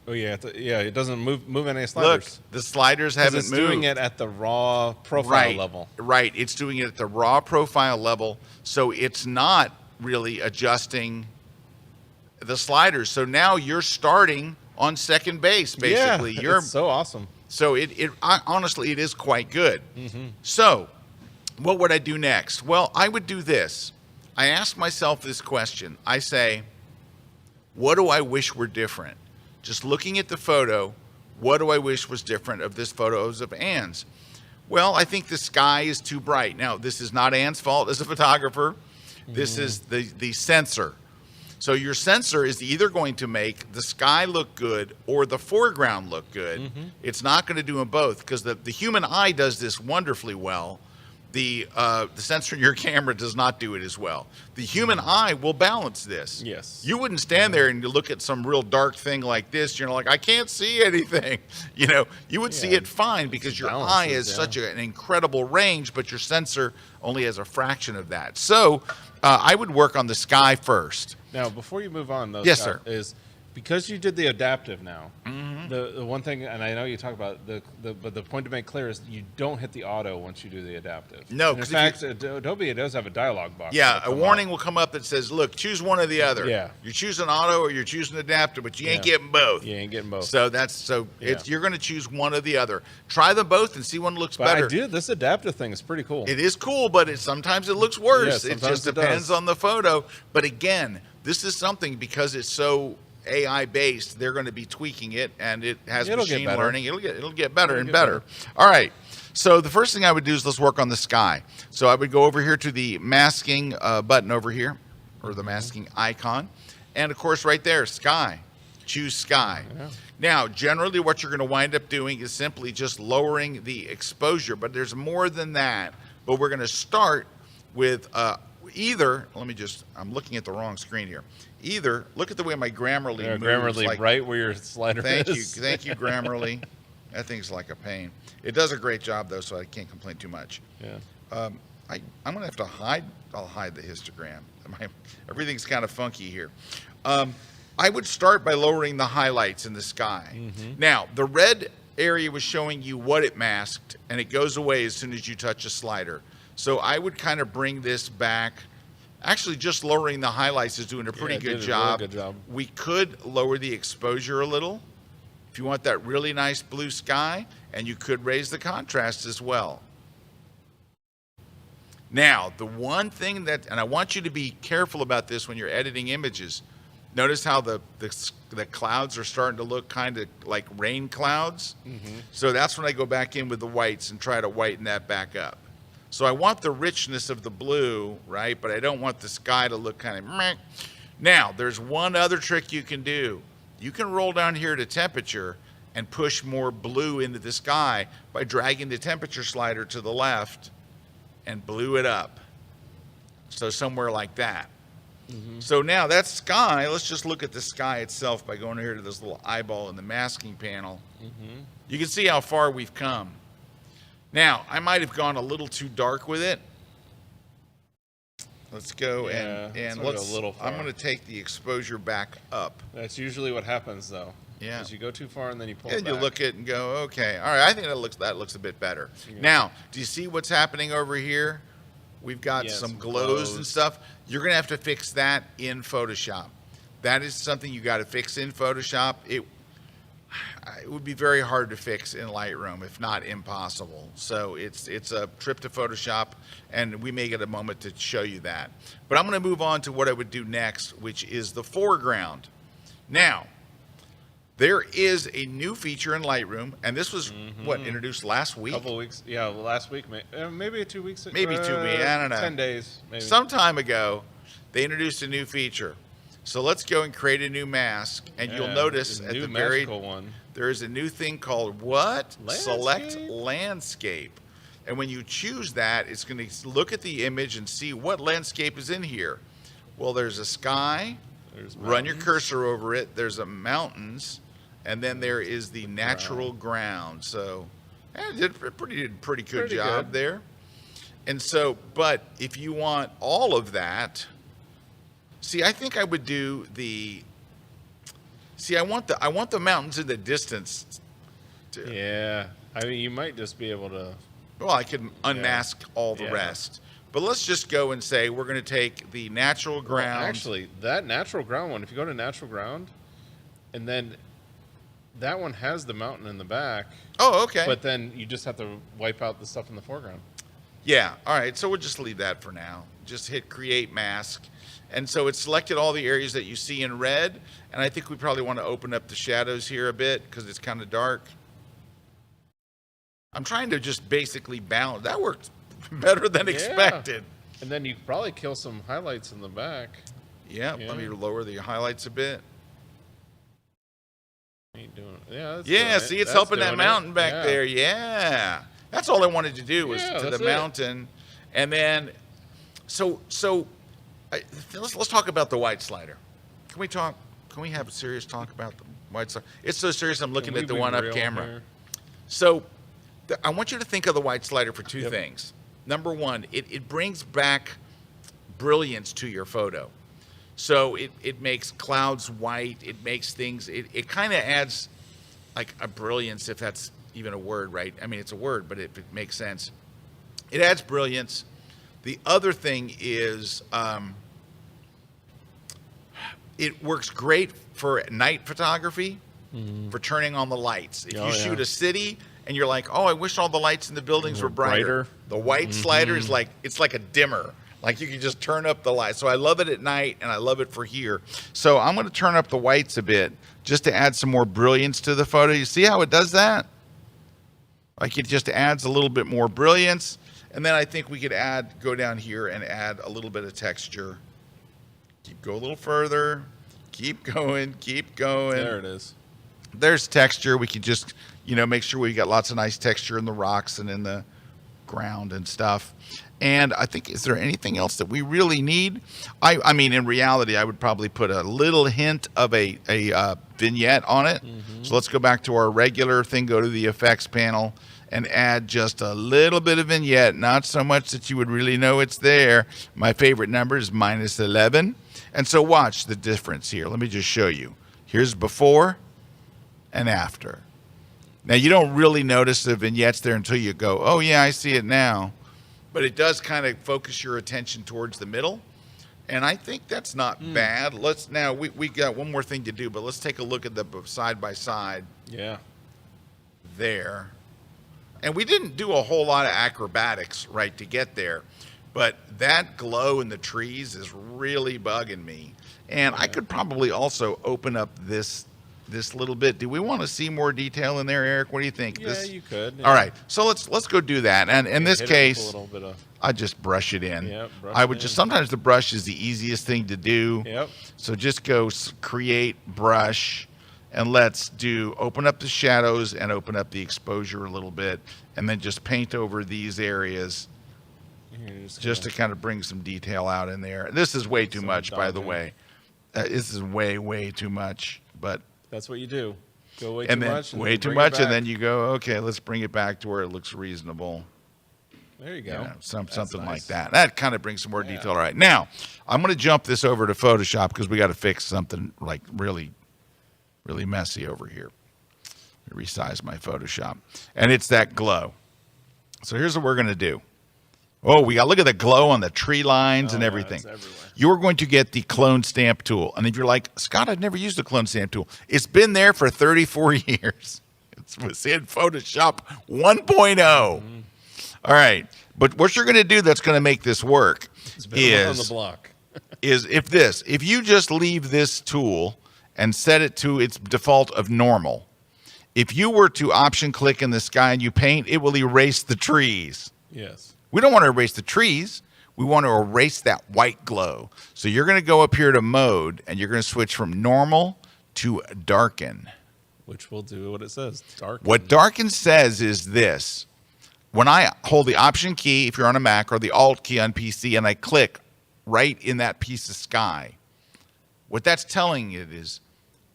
B: Oh yeah, it doesn't move any sliders.
A: Look, the sliders haven't
B: it's
A: moved.
B: doing it at the raw profile level.
A: Right, it's doing it at the raw profile level, so it's not really adjusting the sliders. So now you're starting on second base, basically.
B: Yeah, it's so awesome.
A: So honestly, it is quite good. So what would I do next? Well, I would do this. I ask myself this question. I say, what do I wish were different? Just looking at the photo, what do I wish was different of this photos of Anne's? Well, I think the sky is too bright. Now, this is not Anne's fault as a photographer. This is the sensor. So your sensor is either going to make the sky look good or the foreground look good. It's not going to do them both because the human eye does this wonderfully well. The sensor in your camera does not do it as well. The human eye will balance this.
B: Yes.
A: You wouldn't stand there and you look at some real dark thing like this. You're like, I can't see anything. You would see it fine because your eye has such an incredible range, but your sensor only has a fraction of that. So I would work on the sky first.
B: Now, before you move on, though,
A: Yes,
B: Scott,
A: sir.
B: is because you did the adaptive now. The one thing, and I know you talk about but the point to make clear is you don't hit the auto once you do the adaptive.
A: No,
B: in
A: 'cause
B: fact, Adobe does have a dialogue box.
A: Yeah, a warning will come up that says, look, choose one or the other.
B: Yeah.
A: You're choosing auto or you're choosing adaptive, but you ain't getting both.
B: You ain't getting both.
A: So you're going to choose one or the other. Try them both and see one looks
B: But
A: better.
B: this adaptive thing is pretty cool.
A: It is cool, but sometimes it looks worse.
B: Yeah,
A: it
B: sometimes
A: just
B: it
A: depends
B: does.
A: on the photo. But again, this is something because it's so AI based, they're going to be tweaking it, and it has
B: It'll get
A: machine
B: better.
A: learning. It'll get better and better. All right. So the first thing I would do is let's work on the sky. So I would go over here to the masking button over here, or the masking icon, and of course right there, sky. Choose sky.
B: Yeah.
A: Now, generally what you're going to wind up doing is simply just lowering the exposure, but there's more than that. But we're going to start with I'm looking at the wrong screen here. Either, look at the way my Grammarly moves.
B: Grammarly right where your slider is.
A: Thank you, Grammarly. That thing's like a pain. It does a great job, though, so I can't complain too much.
B: Yeah.
A: I'm going to have to hide. I'll hide the histogram. Everything's kind of funky here. I would start by lowering the highlights in the sky. Now, the red area was showing you what it masked, and it goes away as soon as you touch a slider. So I would kind of bring this back. Actually, just lowering the highlights is doing a pretty good job.
B: Really good job.
A: We could lower the exposure a little if you want that really nice blue sky, and you could raise the contrast as well. Now, the one thing and I want you to be careful about this when you're editing images. Notice how the clouds are starting to look kind of like rain clouds. So that's when I go back in with the whites and try to whiten that back up. So I want the richness of the blue, right? But I don't want the sky to look kind of meh. Now, there's one other trick you can do. You can roll down here to temperature and push more blue into the sky by dragging the temperature slider to the left and blue it up. So somewhere like that. So now that's sky. Let's just look at the sky itself by going here to this little eyeball in the masking panel. You can see how far we've come. Now, I might have gone a little too dark with it. Let's go and let's.
B: Go a little far.
A: I'm going to take the exposure back up.
B: That's usually what happens, though.
A: Yeah.
B: Is you go too far and then you pull
A: And
B: it back.
A: you look at it and go, okay, all right. I think that looks a bit better.
B: Yeah.
A: Now, do you see what's happening over here? We've got some glows and stuff. You're going to have to fix that in Photoshop. That is something you got to fix in Photoshop. It would be very hard to fix in Lightroom, if not impossible. So it's a trip to Photoshop, and we may get a moment to show you that. But I'm going to move on to what I would do next, which is the foreground. Now, There is a new feature in Lightroom, and this was introduced last week.
B: A couple of weeks, yeah, last week, maybe 2 weeks.
A: Maybe 2 weeks. I don't know.
B: 10 days, maybe.
A: Some time ago, they introduced a new feature. So let's go and create a new mask, and you'll notice at the very
B: one.
A: there is a new thing called what?
B: Landscape?
A: Select landscape. And when you choose that, it's going to look at the image and see what landscape is in here. Well, there's a sky. Run your cursor over it. There's a mountains, and then there is the natural ground. So, did a pretty good job there. And so, but if you want all of that, see, I think I would do the. See, I want the mountains in the distance.
B: Yeah, I mean, you might just be able to.
A: Well, I could unmask all the rest. But let's just go and say we're going to take the natural ground.
B: Well, actually, that natural ground one, if you go to natural ground, and then that one has the mountain in the back.
A: Oh, okay.
B: But then you just have to wipe out the stuff in the foreground.
A: Yeah, all right. So we'll just leave that for now. Just hit create mask. And so it selected all the areas that you see in red. And I think we probably want to open up the shadows here a bit because it's kind of dark. I'm trying to just basically balance. That worked better than expected.
B: And then you could probably kill some highlights in the back.
A: Yeah, let me lower the highlights a bit.
B: Ain't doing it. Yeah,
A: yeah, see, it's helping that mountain back there. Yeah. That's all I wanted to do was to the mountain. And then, let's talk about the white slider. Can we have a serious talk about the white slider? It's so serious, I'm looking at the one up camera. Here? So I want you to think of the white slider for two things. Number one, it brings back brilliance to your photo. So it makes clouds white. It makes things, it kind of adds like a brilliance, if that's even a word, right? I mean, it's a word, but it makes sense. It adds brilliance. The other thing is it works great for night photography, for turning on the lights. If you shoot a city and you're like, oh, I wish all the lights in the buildings were brighter. The white slider is like, it's like a dimmer. Like you can just turn up the light. So I love it at night and I love it for here. So I'm going to turn up the whites a bit just to add some more brilliance to the photo. You see how it does that? Like it just adds a little bit more brilliance. And then I think we could go down here and add a little bit of texture. Go a little further. Keep going.
B: There it is.
A: There's texture. We could just, make sure we got lots of nice texture in the rocks and in the ground and stuff. And I think, is there anything else that we really need? I mean, in reality, I would probably put a little hint of a vignette on it. So let's go back to our regular thing, go to the effects panel, and add just a little bit of vignette. Not so much that you would really know it's there. My favorite number is -11. And so watch the difference here. Let me just show you. Here's before and after. Now, you don't really notice the vignettes there until you go, oh, yeah, I see it now. But it does kind of focus your attention towards the middle. And I think that's not bad. We got one more thing to do, but let's take a look at the side by side.
B: Yeah.
A: There. And we didn't do a whole lot of acrobatics, right, to get there. But that glow in the trees is really bugging me. And I could probably also open up this little bit. Do we want to see more detail in there, Eric? What do you think?
B: Yeah, you could. Yeah.
A: All right. So let's go do that. And in this case, I just brush it in.
B: Yep,
A: I would just, sometimes the brush is the easiest thing to do.
B: Yep.
A: So just go create brush, and let's open up the shadows and open up the exposure a little bit, and then just paint over these areas just to kind of bring some detail out in there. This is way too much, by the way. This is way too much, but
B: that's what you do. Go way
A: and
B: too
A: then
B: much. And
A: way
B: then
A: too
B: bring it
A: much,
B: back.
A: and then you go, okay, let's bring it back to where it looks reasonable.
B: There you go.
A: Something like that. That kind of brings some more detail. All right. Now, I'm going to jump this over to Photoshop because we got to fix something like really messy over here. Resize my Photoshop. And it's that glow. So here's what we're going to do. Oh, look at the glow on the tree lines and everything. You're going to get the clone stamp tool. And if you're like, Scott, I've never used the clone stamp tool. It's been there for 34 years. It's in Photoshop 1.0. All right. But what you're going to do that's going to make this work
B: is on the block.
A: if you just leave this tool and set it to its default of normal. If you were to option click in the sky and you paint, it will erase the trees.
B: Yes.
A: We don't want to erase the trees. We want to erase that white glow. So you're going to go up here to mode, and you're going to switch from normal to darken.
B: Which will do what it says, darken.
A: What darken says is this. When I hold the option key, if you're on a Mac, or the alt key on PC, and I click right in that piece of sky, what that's telling it is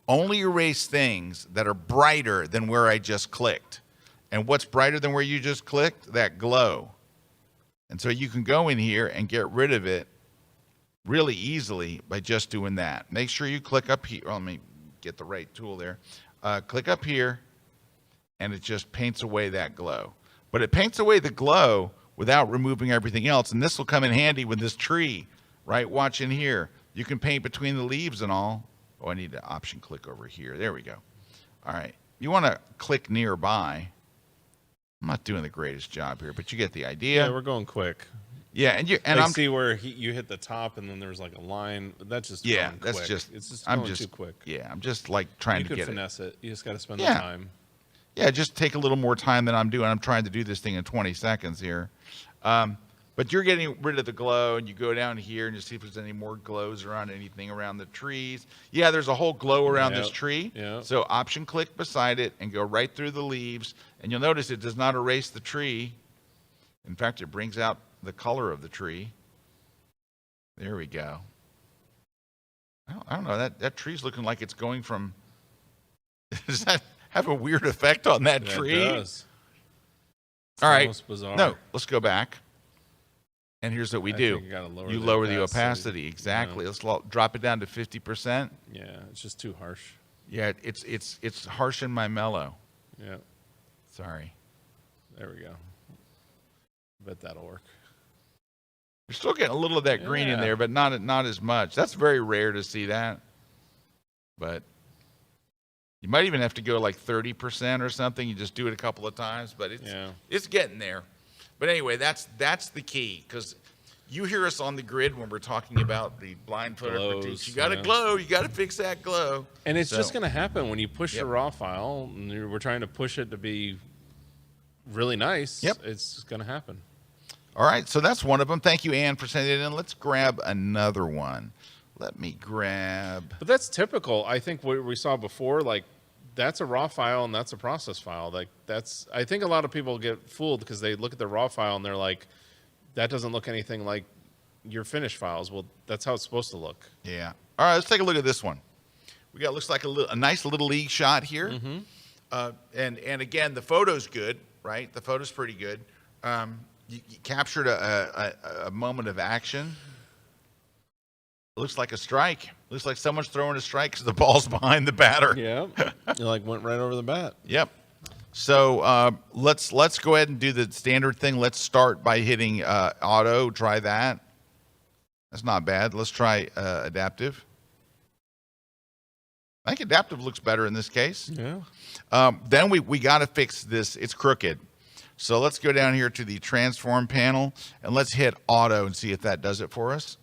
A: only erase things that are brighter than where I just clicked. And what's brighter than where you just clicked? That glow. And so you can go in here and get rid of it really easily by just doing that. Make sure you click up here. Well, let me get the right tool there. Click up here, and it just paints away that glow. But it paints away the glow without removing everything else. And this will come in handy with this tree, right? Watch in here. You can paint between the leaves and all. Oh, I need to option click over here. There we go. All right. You want to click nearby. I'm not doing the greatest job here, but you get the idea.
B: Yeah, we're going quick.
A: Yeah, and
B: I see where you hit the top, and then there's like a line. That's just going
A: that's
B: quick.
A: just.
B: It's just
A: I'm
B: going
A: just
B: too quick.
A: Yeah, I'm just like trying to get
B: You can finesse it. You just got to spend the
A: Yeah.
B: time.
A: Yeah, just take a little more time than I'm doing. I'm trying to do this thing in 20 seconds here. But you're getting rid of the glow, and you go down here and you see if there's any more glows around anything around the trees. Yeah, there's a whole glow around this tree.
B: Yep.
A: So option click beside it and go right through the leaves. And you'll notice it does not erase the tree. In fact, it brings out the color of the tree. There we go. I don't know. That tree's looking like it's going from... Does that have a weird effect on that tree?
B: It does.
A: All right.
B: Almost bizarre.
A: No, let's go back. And here's what we do.
B: think you gotta lower
A: You
B: the
A: lower the
B: opacity.
A: opacity. Exactly.
B: Yeah.
A: Let's drop it down to 50%.
B: Yeah, it's just too harsh.
A: Yeah, it's harsh in my mellow.
B: Yeah.
A: Sorry.
B: There we go. Bet that'll work.
A: You're still getting a little of that green in
B: Yeah.
A: there, but not as much. That's very rare to see that. But you might even have to go like 30% or something. You just do it a couple of times, but it's getting there. But anyway, that's the key, because you hear us on the grid when we're talking about the blind photo critiques. You got to glow. You got to fix that glow.
B: And it's just going to happen when you push the raw file, and we're trying to push it to be really nice.
A: Yep.
B: It's going to happen.
A: All right, so that's one of them. Thank you, Ann, for sending it in. Let's grab another one. Let me grab...
B: But that's typical. I think what we saw before, like, that's a raw file and that's a process file. Like, that's... I think a lot of people get fooled because they look at the raw file and they're like, that doesn't look anything like your finished files. Well, that's how it's supposed to look.
A: Yeah. All right, let's take a look at this one. We got, looks like a nice little league shot here.
B: Mm-hmm.
A: And again, the photo's good, right? The photo's pretty good. You captured a moment of action. It looks like a strike. Looks like someone's throwing a strike because the ball's behind the batter.
B: Yeah. You like went right over the bat.
A: Yep. So let's go ahead and do the standard thing. Let's start by hitting auto. Try that. That's not bad. Let's try adaptive. I think adaptive looks better in this case.
B: Yeah.
A: Then we got to fix this. It's crooked. So let's go down here to the transform panel and let's hit auto and see if that does it for us.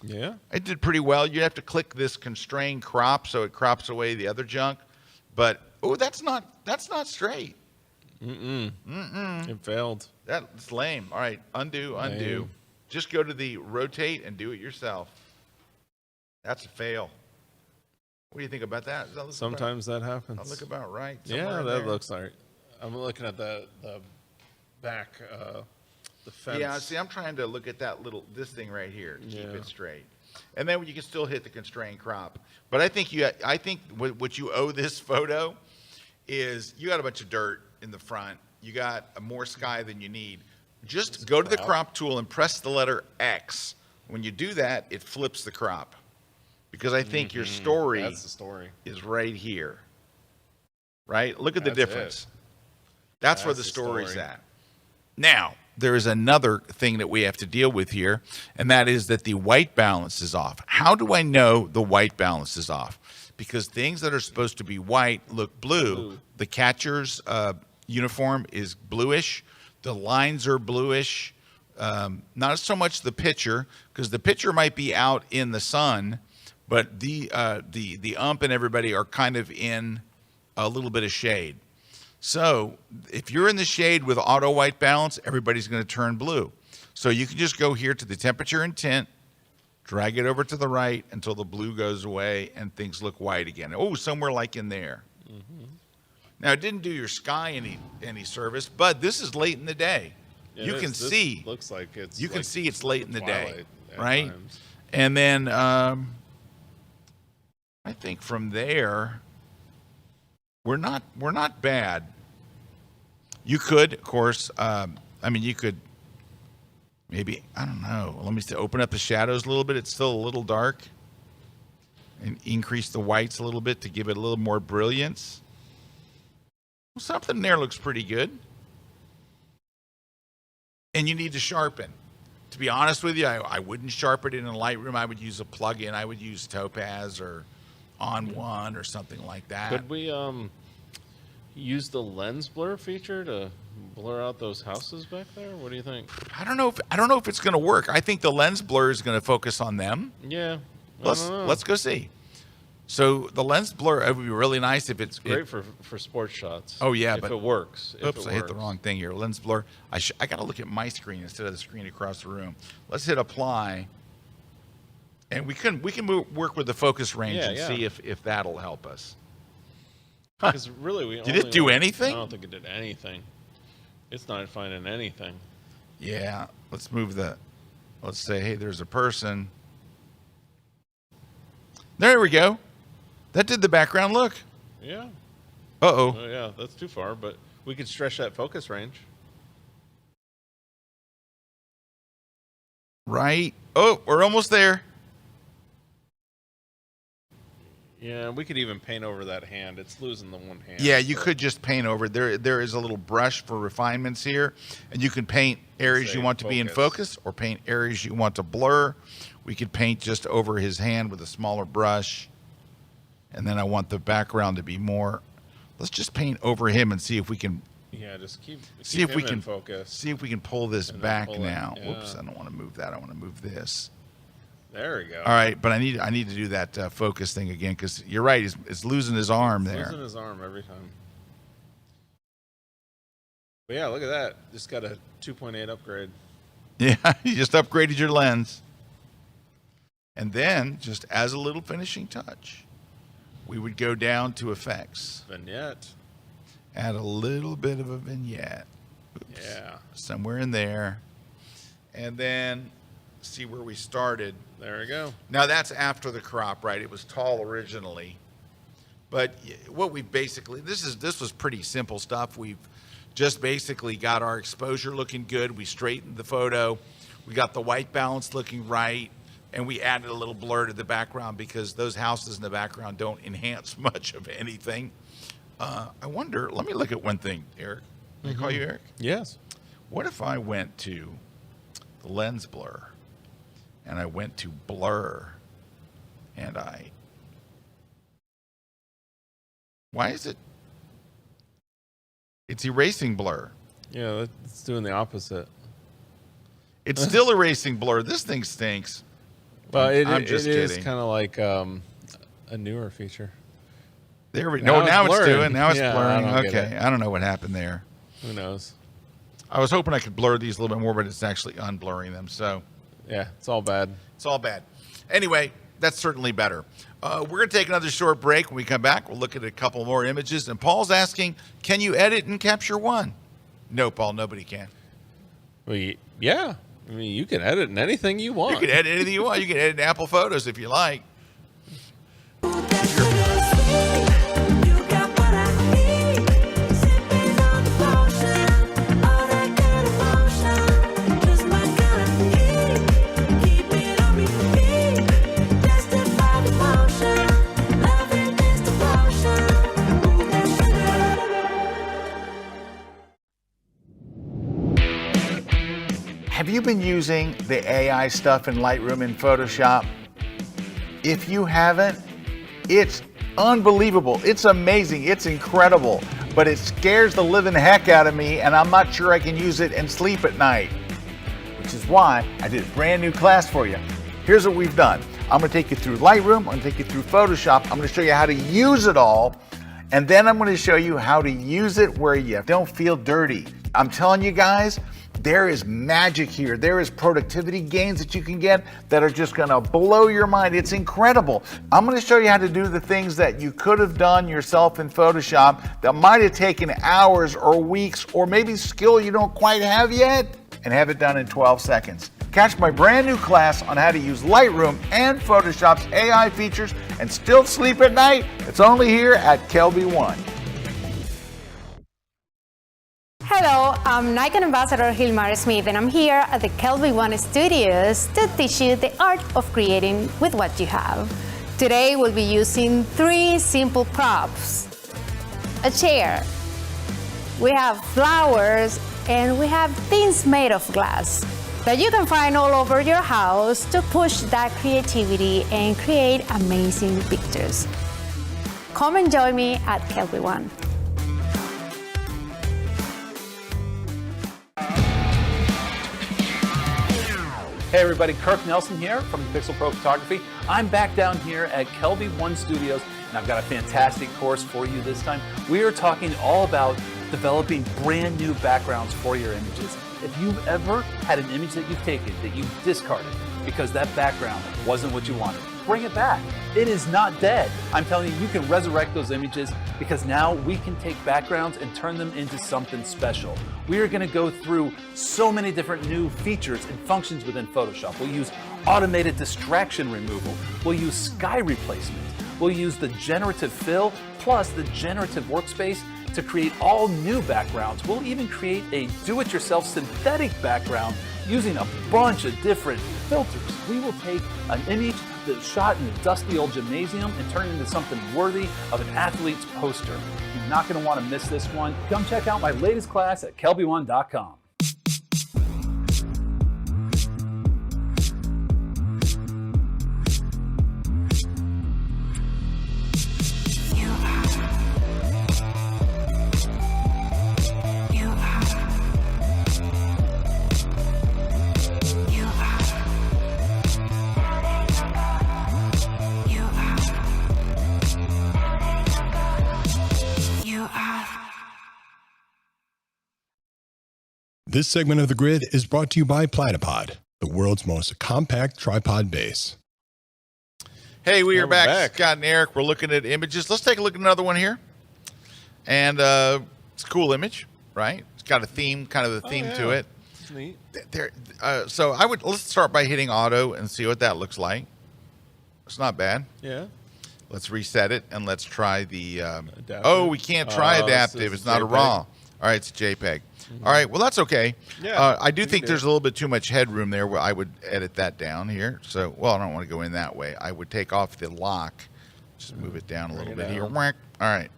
B: Yeah.
A: It did pretty well. You have to click this constrain crop so it crops away the other junk. But that's not straight.
B: It failed.
A: That's lame. All right, undo.
B: Lame.
A: Just go to the rotate and do it yourself. That's a fail. What do you think about that?
B: Sometimes that happens.
A: That look about right.
B: Yeah, that looks like. I'm looking at the back, the fence.
A: Yeah, see, I'm trying to look at this thing right here to keep it straight. And then you can still hit the constrain crop. But I think what you owe this photo is you got a bunch of dirt in the front. You got more sky than you need. Just go to the crop tool and press the letter X. When you do that, it flips the crop. Because I think your story,
B: That's the story
A: is right here. Right? Look at the difference. That's where the story's at. Now, there is another thing that we have to deal with here, and that is that the white balance is off. How do I know the white balance is off? Because things that are supposed to be white look blue. The catcher's uniform is bluish. The lines are bluish. Not so much the pitcher, because the pitcher might be out in the sun, but the ump and everybody are kind of in a little bit of shade. So if you're in the shade with auto white balance, everybody's going to turn blue. So you can just go here to the temperature and tint, drag it over to the right until the blue goes away and things look white again. Oh, somewhere like in there. Mm-hmm. Now, it didn't do your sky any service, but this is late in the day. You can see.
B: Looks like it's.
A: You can see it's late in the day, right?
B: Times.
A: And then I think from there, we're not bad. You could, of course. You could. Maybe, I don't know. Let me open up the shadows a little bit. It's still a little dark. And increase the whites a little bit to give it a little more brilliance. Well, something there looks pretty good. And you need to sharpen. To be honest with you, I wouldn't sharpen it in Lightroom. I would use a plugin. I would use Topaz or On One or something like that.
B: Could we use the lens blur feature to blur out those houses back there? What do you think?
A: I don't know if it's going to work. I think the lens blur is going to focus on them.
B: Yeah.
A: Let's go see. So the lens blur, it would be really nice if it's
B: great for sports shots.
A: Oh yeah,
B: if
A: but
B: it works.
A: Oops, I hit the wrong thing here. Lens blur. I got to look at my screen instead of the screen across the room. Let's hit apply, and we can work with the focus range and see if that'll help us.
B: Because really,
A: did it do anything?
B: I don't think it did anything. It's not finding anything.
A: Yeah, let's move let's say, hey, there's a person. There we go. That did the background look.
B: Yeah.
A: Uh-oh.
B: Oh, yeah, that's too far, but we could stretch that focus range.
A: Right. Oh, we're almost there.
B: Yeah, we could even paint over that hand. It's losing the one hand.
A: Yeah, you could just paint over. There is a little brush for refinements here, and you can paint areas you want to be in focus or paint areas you want to blur. We could paint just over his hand with a smaller brush, and then I want the background to be more. Let's just paint over him and see if we can.
B: Yeah, just keep
A: if we can
B: focus.
A: See if we can pull this back now.
B: Yeah.
A: Whoops, I don't want to move that. I want to move this.
B: There we go.
A: All right, but I need to do that focus thing again because you're right. It's losing his arm there.
B: Losing his arm every time. But yeah, look at that. Just got a 2.8 upgrade.
A: Yeah, you just upgraded your lens. And then, just as a little finishing touch, we would go down to effects.
B: Vignette.
A: Add a little bit of a vignette. Oops.
B: Yeah.
A: Somewhere in there. And then see where we started.
B: There we go.
A: Now that's after the crop, right? It was tall originally. But what we basically, this was pretty simple stuff. We've just basically got our exposure looking good. We straightened the photo. We got the white balance looking right. And we added a little blur to the background because those houses in the background don't enhance much of anything. I wonder, let me look at one thing, Eric. Can I call you Eric?
B: Yes.
A: What if I went to the lens blur and I went to blur and why is it's erasing blur.
B: Yeah, it's doing the opposite.
A: It's still erasing blur. This thing stinks.
B: Well, it
A: kidding.
B: is kind of like a newer feature.
A: There we go. Now it's doing. Now it's blurring.
B: Okay.
A: I don't know what happened there.
B: Who knows?
A: I was hoping I could blur these a little bit more, but it's actually unblurring them. So
B: yeah, it's all bad.
A: It's all bad. Anyway, that's certainly better. We're going to take another short break. When we come back, we'll look at a couple more images. And Paul's asking, can you edit in Capture One? No, Paul, nobody can.
B: Well, yeah. I mean, you can edit in anything you want.
A: You can edit anything you want. You can edit in Apple Photos if you like. Have you been using the AI stuff in Lightroom and Photoshop? If you haven't, it's unbelievable. It's amazing. It's incredible. But it scares the living heck out of me, and I'm not sure I can use it and sleep at night. Which is why I did a brand new class for you. Here's what we've done. I'm going to take you through Lightroom. I'm going to take you through Photoshop. I'm going to show you how to use it all. And then I'm going to show you how to use it where you don't feel dirty. I'm telling you guys, there is magic here. There is productivity gains that you can get that are just going to blow your mind. It's incredible. I'm going to show you how to do the things that you could have done yourself in Photoshop that might have taken hours or weeks or maybe skill you don't quite have yet, and have it done in 12 seconds. Catch my brand new class on how to use Lightroom and Photoshop's AI features and still sleep at night. It's only here at KelbyOne.
K: Hello, I'm Nikon Ambassador Hilmar Smith, and I'm here at the KelbyOne Studios to teach you the art of creating with what you have. Today we'll be using 3 simple props. A chair, we have flowers, and we have things made of glass that you can find all over your house to push that creativity and create amazing pictures. Come and join me at KelbyOne.
L: Hey everybody, Kirk Nelson here from Pixel Pro Photography. I'm back down here at KelbyOne Studios, and I've got a fantastic course for you this time. We are talking all about developing brand new backgrounds for your images. If you've ever had an image that you've taken that you discarded because that background wasn't what you wanted, bring it back. It is not dead. I'm telling you, you can resurrect those images because now we can take backgrounds and turn them into something special. We are going to go through so many different new features and functions within Photoshop. We'll use automated distraction removal. We'll use sky replacement. We'll use the generative fill plus the generative workspace to create all new backgrounds. We'll even create a do-it-yourself synthetic background using a bunch of different filters. We will take an image that's shot in a dusty old gymnasium and turn it into something worthy of an athlete's poster. You're not going to want to miss this one. Come check out my latest class at KelbyOne.com.
J: This segment of The Grid is brought to you by Platypod, the world's most compact tripod base.
A: Hey, we are
B: we're
A: back.
B: back.
A: Scott and Eric, we're looking at images. Let's take a look at another one here. And it's a cool image, right? It's got a theme, kind of a theme to it.
B: It's neat.
A: So let's start by hitting auto and see what that looks like. It's not bad.
B: Yeah.
A: Let's reset it and let's try the.
B: Adaptive?
A: We can't try adaptive. It's not a
B: JPEG.
A: RAW. All right, it's a JPEG. All right, well that's okay.
B: Yeah,
A: I do
B: you
A: think
B: can do
A: there's
B: it.
A: a little bit too much headroom there. Where I would edit that down here. So, well, I don't want to go in that way. I would take off the lock, just move it down a little bit here. Whack. All right.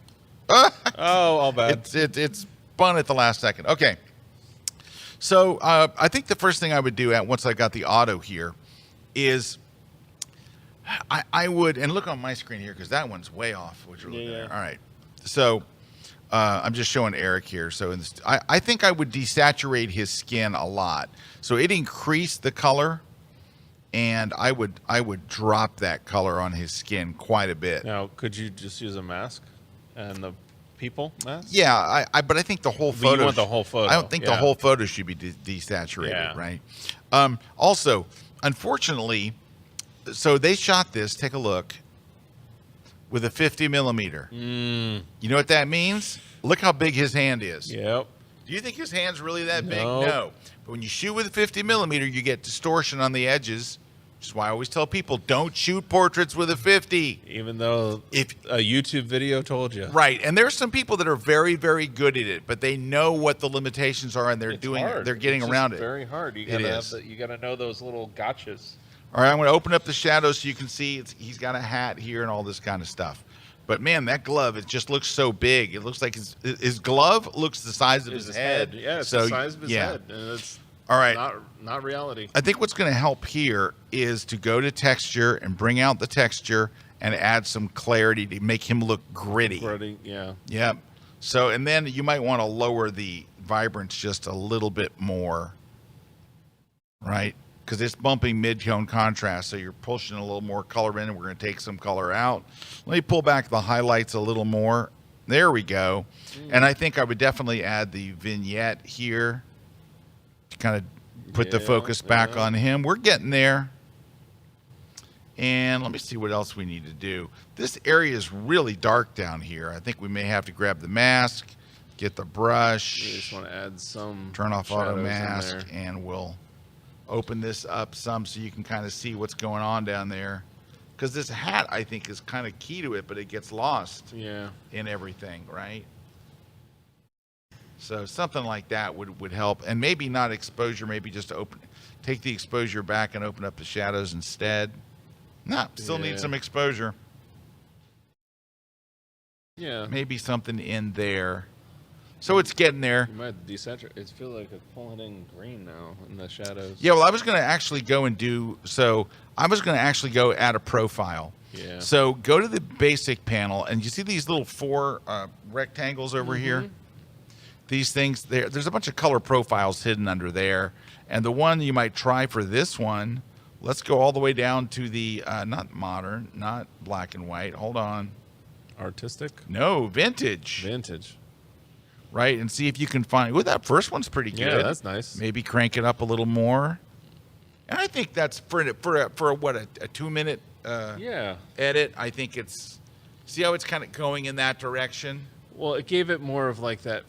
B: Oh, all bad.
A: It's spun at the last second. Okay. So I think the first thing I would do once I got the auto here is I would, and look on my screen here because that one's way off what you're looking at. All right. So I'm just showing Eric here. So I think I would desaturate his skin a lot. So it increased the color, and I would drop that color on his skin quite a bit.
B: Now, could you just use a mask and the people mask?
A: Yeah, but I think the whole
B: But
A: photo.
B: you want the whole photo.
A: I don't think the
B: Yeah.
A: whole photo should be desaturated,
B: Yeah.
A: right? Also, unfortunately, so they shot this. Take a look. With a 50 millimeter. You know what that means? Look how big his hand is.
B: Yep.
A: Do you think his hand's really that big?
B: No.
A: No. But when you shoot with a 50 millimeter, you get distortion on the edges. Which is why I always tell people, don't shoot portraits with a 50.
B: Even though
A: If
B: a YouTube video told you.
A: Right, and there's some people that are very, very good at it, but they know what the limitations are, and they're
B: It's
A: doing.
B: hard.
A: They're getting
B: It's
A: around
B: just
A: it.
B: Very hard. You
A: It
B: gotta
A: is.
B: you gotta know those little gotchas.
A: All right, I'm going to open up the shadows so you can see he's got a hat here and all this kind of stuff. But man, that glove, it just looks so big. It looks like his glove looks the size of his head.
B: Yeah, it's
A: so,
B: the size of his head. And it's
A: all right.
B: Not reality.
A: I think what's going to help here is to go to texture and bring out the texture and add some clarity to make him look gritty.
B: Gritty, yeah.
A: Yep. So, and then you might want to lower the vibrance just a little bit more, right? because it's bumping mid-tone contrast. So you're pushing a little more color in, and we're going to take some color out. Let me pull back the highlights a little more. There we go. And I think I would definitely add the vignette here to kind of put the focus back on him. We're getting there. And let me see what else we need to do. This area is really dark down here. I think we may have to grab the mask, get the brush.
B: You just want to add some.
A: Turn off auto
B: shadows in
A: mask,
B: there.
A: and we'll open this up some so you can kind of see what's going on down there. Because this hat, I think, is kind of key to it, but it gets lost in everything, right? So something like that would help. And maybe not exposure, maybe just take the exposure back and open up the shadows instead. No, still need some exposure.
B: Yeah.
A: Maybe something in there. So it's getting there.
B: You might desaturate. It feels like it's pulling in green now in the shadows.
A: Yeah, well, I was going to actually go and do, so I was going to actually go add a profile.
B: Yeah.
A: So go to the basic panel, and you see these little 4 rectangles over here? These things, there's a bunch of color profiles hidden under there. And the one you might try for this one, let's go all the way down to the, not modern, not black and white. Hold on.
B: Artistic?
A: No, vintage.
B: Vintage.
A: Right, and see if you can find. Well, that first one's pretty good.
B: Yeah, that's nice.
A: Maybe crank it up a little more. And I think that's for what a 2-minute edit. I think it's. See how it's kind of going in that direction.
B: Well, it gave it more of like that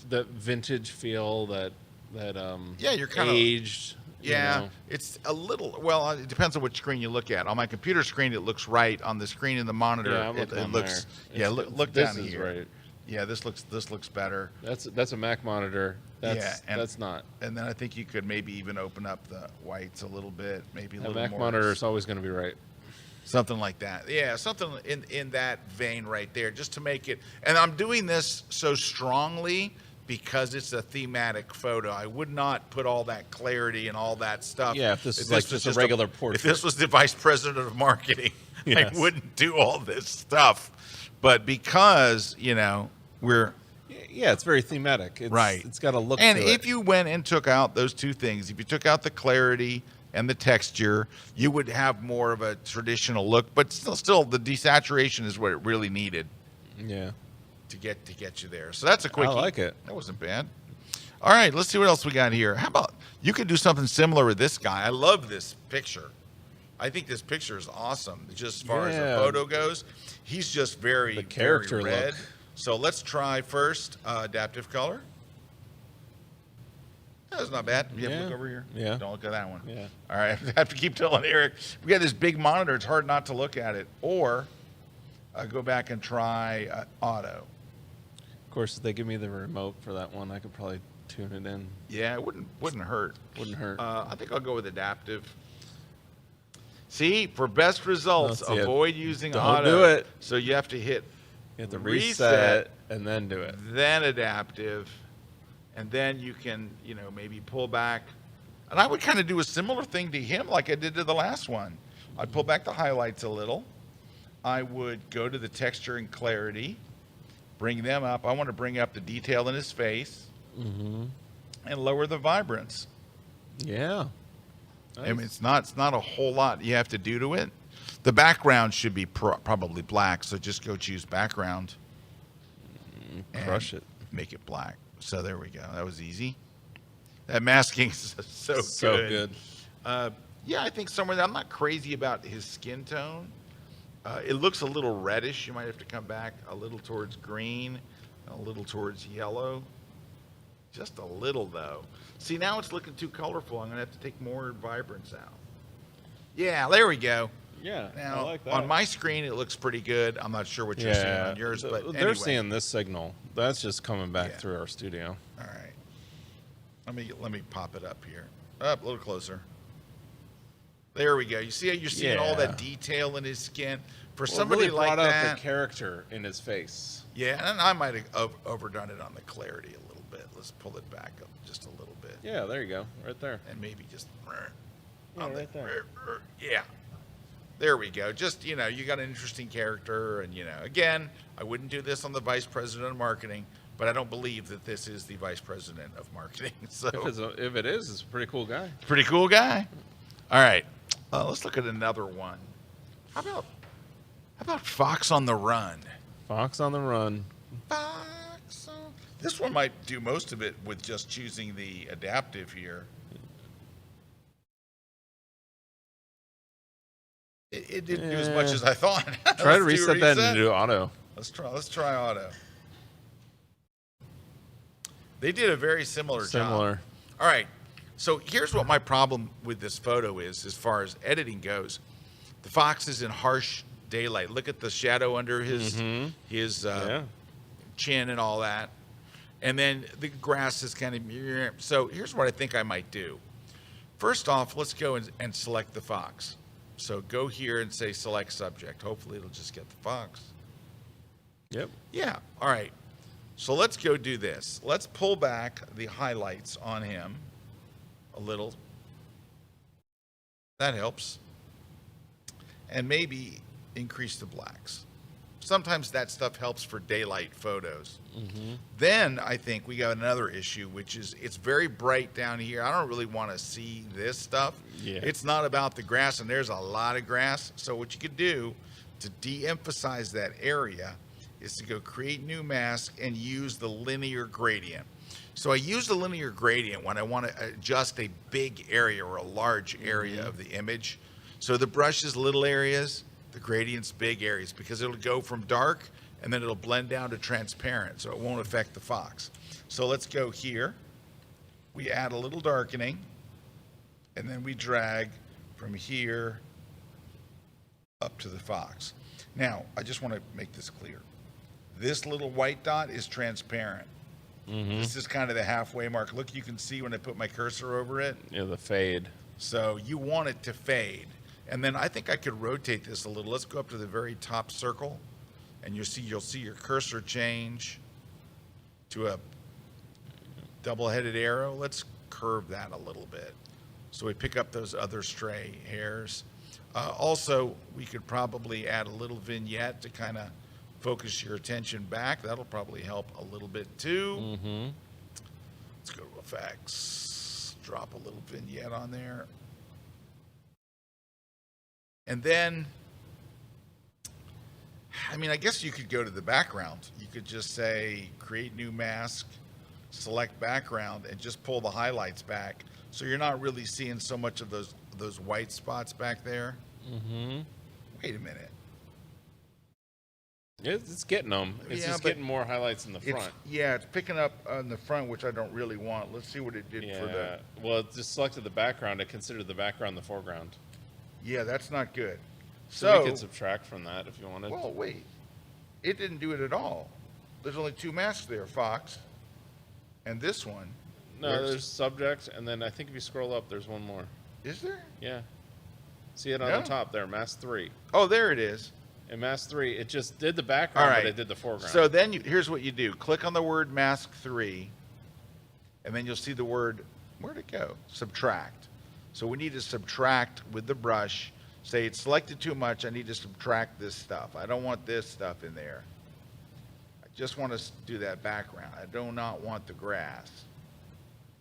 B: vintage feel that
A: you're kind of
B: aged.
A: Yeah,
B: you know.
A: it's a little. Well, it depends on which screen you look at. On my computer screen, it looks right. On the screen in the monitor,
B: Yeah, I'm
A: it
B: looking on
A: looks.
B: there.
A: Yeah, look
B: this
A: down
B: is
A: here.
B: right.
A: Yeah, this looks better.
B: That's a Mac monitor. That's not.
A: And then I think you could maybe even open up the whites a little bit, maybe a little
B: Mac
A: more.
B: monitor is always going to be right.
A: Something like that. Yeah, something in that vein right there, just to make it. And I'm doing this so strongly because it's a thematic photo. I would not put all that clarity and all that stuff.
B: Yeah, if this is like just a regular portrait.
A: If this was the vice president of marketing,
B: Yes.
A: I wouldn't do all this stuff. But because, we're...
B: Yeah, it's very thematic. It's got a look
A: and
B: to it.
A: if you went and took out those two things, if you took out the clarity and the texture, you would have more of a traditional look. But still, the desaturation is what it really needed.
B: Yeah.
A: To get you there. So that's a quickie.
B: I like it.
A: That wasn't bad. All right, let's see what else we got here. How about you could do something similar with this guy? I love this picture. I think this picture is awesome. Just as far as the photo goes, he's just very,
B: character
A: very red.
B: look.
A: So let's try first adaptive color. That's not bad. You have to look over here.
B: Yeah.
A: Don't look at that one.
B: Yeah.
A: All right. I have to keep telling Eric. We got this big monitor. It's hard not to look at it. Or go back and try auto.
B: Of course, if they give me the remote for that one, I could probably tune it in.
A: Yeah, it wouldn't hurt.
B: Wouldn't hurt.
A: I think I'll go with adaptive. See, for best results, avoid using auto.
B: Don't do it.
A: So you have to hit
B: You have to reset and then do it.
A: then adaptive, and then you can, maybe pull back. And I would kind of do a similar thing to him like I did to the last one. I'd pull back the highlights a little. I would go to the texture and clarity, bring them up. I want to bring up the detail in his face, and lower the vibrance.
B: Yeah.
A: I mean, it's not a whole lot you have to do to it. The background should be probably black, so just go choose background.
B: Crush it.
A: Make it black. So there we go. That was easy. That masking is so
B: good.
A: Yeah, I think somewhere I'm not crazy about his skin tone. It looks a little reddish. You might have to come back a little towards green, a little towards yellow. Just a little, though. See, now it's looking too colorful. I'm going to have to take more vibrance out. Yeah, there we go.
B: Yeah,
A: now,
B: I like that.
A: on my screen, it looks pretty good. I'm not sure what you're seeing on yours, but
B: they're seeing this signal. That's just coming back through our studio.
A: All right. Let me pop it up here. Up a little closer. There we go. You see how you're seeing all that detail in his skin? For somebody
B: really
A: like
B: brought
A: that,
B: out the character in his face.
A: Yeah, and I might have overdone it on the clarity a little bit. Let's pull it back up just a little bit.
B: Yeah, there you go, right there.
A: And maybe just
B: right there.
A: Yeah. There we go. Just, you got an interesting character, and again, I wouldn't do this on the vice president of marketing, but I don't believe that this is the vice president of marketing. So
B: if it is, it's a pretty cool guy.
A: Pretty cool guy. All right, let's look at another one. How about Fox on the Run?
B: Fox on the Run.
A: Fox on... This one might do most of it with just choosing the adaptive here. It didn't do as much as I thought.
B: Try to reset that and do auto.
A: Let's try auto. They did a very similar job. All right. So here's what my problem with this photo is as far as editing goes. The fox is in harsh daylight. Look at the shadow under his chin and all that. And then the grass is kind of... So here's what I think I might do. First off, let's go and select the fox. So go here and say select subject. Hopefully it'll just get the fox.
B: Yep.
A: Yeah. All right. So let's go do this. Let's pull back the highlights on him a little. That helps. And maybe increase the blacks. Sometimes that stuff helps for daylight photos. Then I think we got another issue, which is it's very bright down here. I don't really want to see this stuff.
B: Yeah.
A: It's not about the grass, and there's a lot of grass. So what you could do to de-emphasize that area is to go create new mask and use the linear gradient. So I use the linear gradient when I want to adjust a big area or a large area of the image. So the brush is little areas, the gradient's big areas, because it'll go from dark and then it'll blend down to transparent, so it won't affect the fox. So let's go here. We add a little darkening, and then we drag from here up to the fox. Now, I just want to make this clear. This little white dot is transparent. This is kind of the halfway mark. Look, you can see when I put my cursor over it.
B: Yeah, the fade.
A: So you want it to fade. And then I think I could rotate this a little. Let's go up to the very top circle, and you'll see your cursor change to a double-headed arrow. Let's curve that a little bit so we pick up those other stray hairs. Also, we could probably add a little vignette to kind of focus your attention back. That'll probably help a little bit too. Let's go to effects, drop a little vignette on there. And then, I mean, I guess you could go to the background. You could just say, create new mask, select background, and just pull the highlights back. So you're not really seeing so much of those white spots back there. Wait a minute.
B: It's getting them. It's just getting more highlights in the front.
A: It's picking up on the front, which I don't really want. Let's see what it did for the...
B: Well, it just selected the background. It considered the background the foreground.
A: Yeah, that's not good.
B: So you could subtract from that if you wanted.
A: Well, wait. It didn't do it at all. There's only two masks there, Fox. And this one.
B: No, there's subject, and then I think if you scroll up, there's one more.
A: Is there?
B: Yeah. See it on the top there, mask 3.
A: Oh, there it is.
B: In mask 3, it just did the background, but it did the foreground.
A: So then here's what you do. Click on the word mask 3, and then you'll see the word, where'd it go? Subtract. So we need to subtract with the brush. Say it's selected too much. I need to subtract this stuff. I don't want this stuff in there. I just want to do that background. I do not want the grass.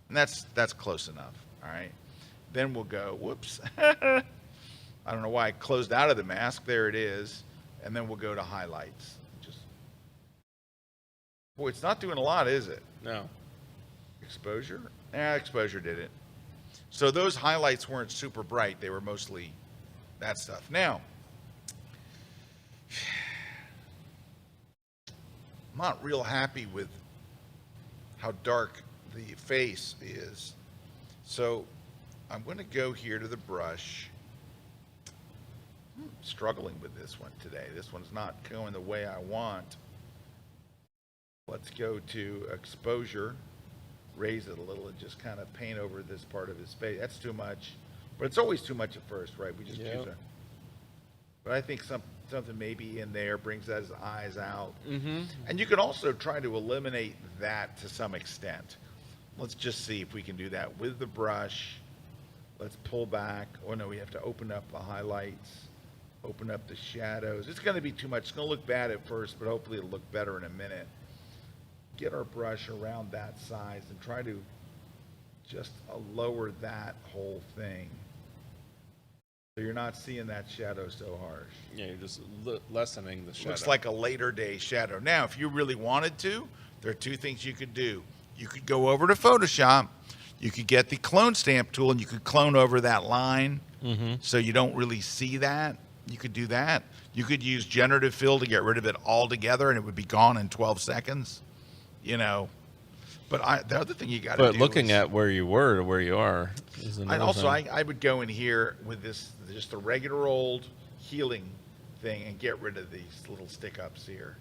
A: And that's close enough. All right. Then we'll go, whoops. I don't know why I closed out of the mask. There it is. And then we'll go to highlights. Boy, it's not doing a lot, is it?
B: No.
A: Exposure? Exposure did it. So those highlights weren't super bright. They were mostly that stuff. Now, I'm not real happy with how dark the face is. So I'm going to go here to the brush. I'm struggling with this one today. This one's not going the way I want. Let's go to exposure. Raise it a little and just kind of paint over this part of his face. That's too much, but it's always too much at first, right? We just choose a. But I think something maybe in there brings his eyes out. And you can also try to eliminate that to some extent. Let's just see if we can do that with the brush. Let's pull back. Oh no, we have to open up the highlights, open up the shadows. It's going to be too much. It's going to look bad at first, but hopefully it'll look better in a minute. Get our brush around that size and try to just lower that whole thing. So you're not seeing that shadow so harsh.
B: Yeah, you're just lessening the shadow.
A: Looks like a later day shadow. Now, if you really wanted to, there are two things you could do. You could go over to Photoshop. You could get the clone stamp tool, and you could clone over that line so you don't really see that. You could do that. You could use generative fill to get rid of it altogether, and it would be gone in 12 seconds. You know. But the other thing you got to do.
B: But looking at where you were to where you are.
A: I would go in here with this, just a regular old healing thing, and get rid of these little stick ups here.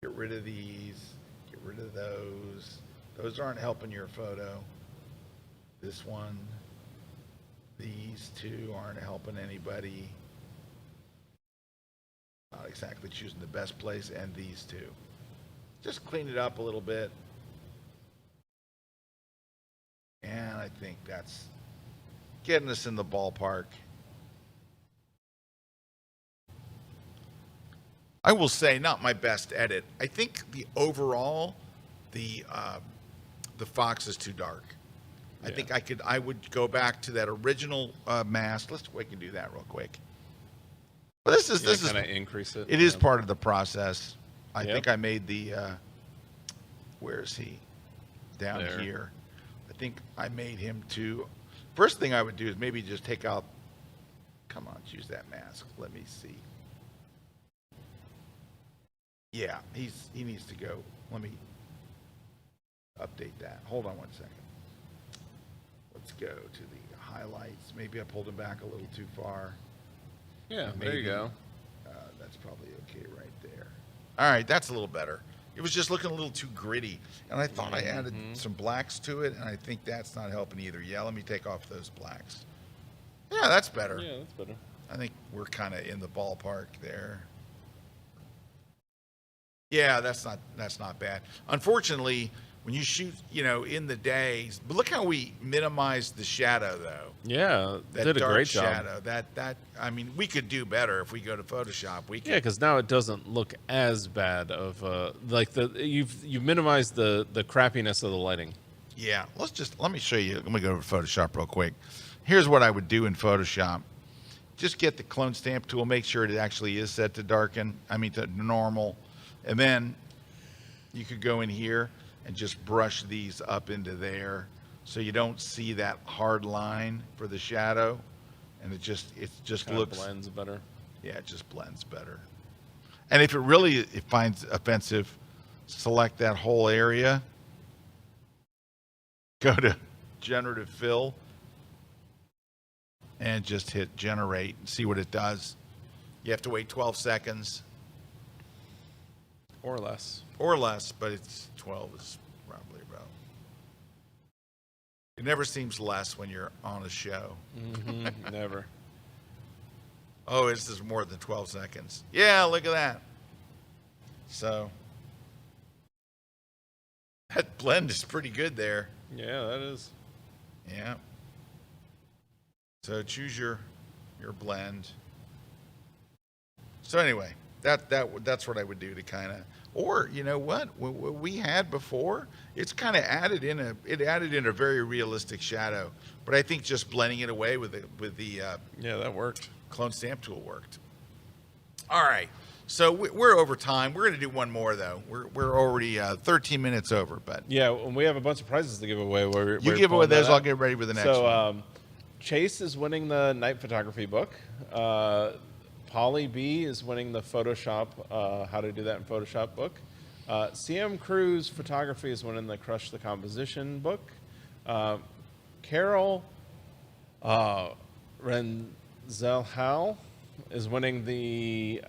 A: Get rid of these. Get rid of those. Those aren't helping your photo. This one. These two aren't helping anybody. Not exactly choosing the best place, and these two. Just clean it up a little bit. And I think that's getting us in the ballpark. I will say, not my best edit. I think the overall, the fox is too dark. I think I would go back to that original mask. We can do that real quick. But this is
B: kind of increase it.
A: It is part of the process. I think I made the, where is he? Down
B: there.
A: Here. I think I made him to, first thing I would do is maybe just take out, come on, choose that mask. Let me see. Yeah, he needs to go. Let me update that. Hold on one second. Let's go to the highlights. Maybe I pulled him back a little too far.
B: Yeah, there you go.
A: That's probably okay right there. All right, that's a little better. It was just looking a little too gritty, and I thought I added some blacks to it, and I think that's not helping either. Yeah, let me take off those blacks. Yeah, that's better.
B: Yeah, that's better.
A: I think we're kind of in the ballpark there. Yeah, that's not bad. Unfortunately, when you shoot, in the days, but look how we minimized the shadow, though.
B: Yeah,
A: That
B: did a
A: dark
B: great job.
A: shadow. That I mean, we could do better if we go to Photoshop. We could.
B: Yeah, because now it doesn't look as bad of you've minimized the crappiness of the lighting.
A: Yeah, let me show you. Let me go over to Photoshop real quick. Here's what I would do in Photoshop. Just get the clone stamp tool, make sure it actually is set to darken. I mean to normal, and then you could go in here and just brush these up into there, so you don't see that hard line for the shadow, and it just
B: Kind
A: looks
B: of blends better.
A: Yeah, it just blends better. And if it finds offensive, select that whole area, go to generative fill, and just hit generate and see what it does. You have to wait 12 seconds.
B: Or less.
A: Or less, but it's 12 is probably about. It never seems less when you're on a show.
B: Never.
A: Oh, this is more than 12 seconds. Yeah, look at that. So that blend is pretty good there.
B: Yeah, that is.
A: Yeah. So choose your blend. So anyway, that's what I would do to kind of, or you know what we had before, it's kind of added in a very realistic shadow, but I think just blending it away with the
B: yeah, that worked.
A: Clone stamp tool worked. All right, so we're over time. We're going to do one more though. We're already 13 minutes over, but
B: yeah, we have a bunch of prizes to give away.
A: You give away those, I'll get ready with the next one.
B: Chase is winning the night photography book. Polly B is winning the Photoshop, how to do that in Photoshop book. CM Cruz Photography is winning the Crush the Composition book. Carol Renzelhal is winning the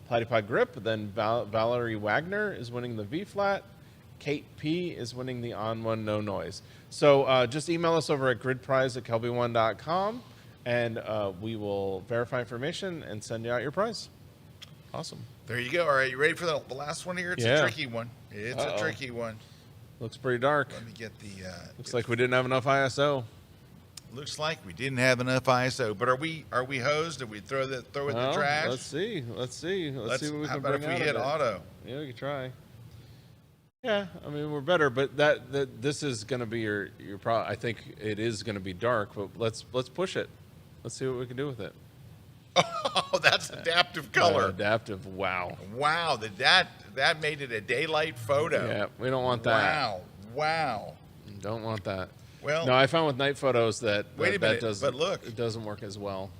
B: Platypod Grip. Then Valerie Wagner is winning the V-Flat. Kate P is winning the On One No Noise. So just email us over at gridprize@kelbyone.com. and we will verify information and send you out your prize. Awesome.
A: There you go. All right, you ready for the last one here? It's a tricky one. It's a tricky one.
B: Looks pretty dark.
A: Let me get the...
B: Looks like we didn't have enough ISO.
A: Looks like we didn't have enough ISO. But are we hosed? Did we throw it in the trash?
B: Let's see. Let's see what we
A: how
B: can
A: about
B: bring
A: if we
B: out
A: hit
B: of it.
A: auto?
B: Yeah, we can try. Yeah, I mean we're better, but this is going to be your I think it is going to be dark, but let's push it. Let's see what we can do with it.
A: Oh, that's adaptive color.
B: Adaptive. Wow.
A: Wow, that made it a daylight photo.
B: Yeah, we don't want that.
A: Wow.
B: Don't want that.
A: Well,
B: no, I found with night photos that
A: wait a minute,
B: doesn't,
A: but look,
B: it doesn't work as well.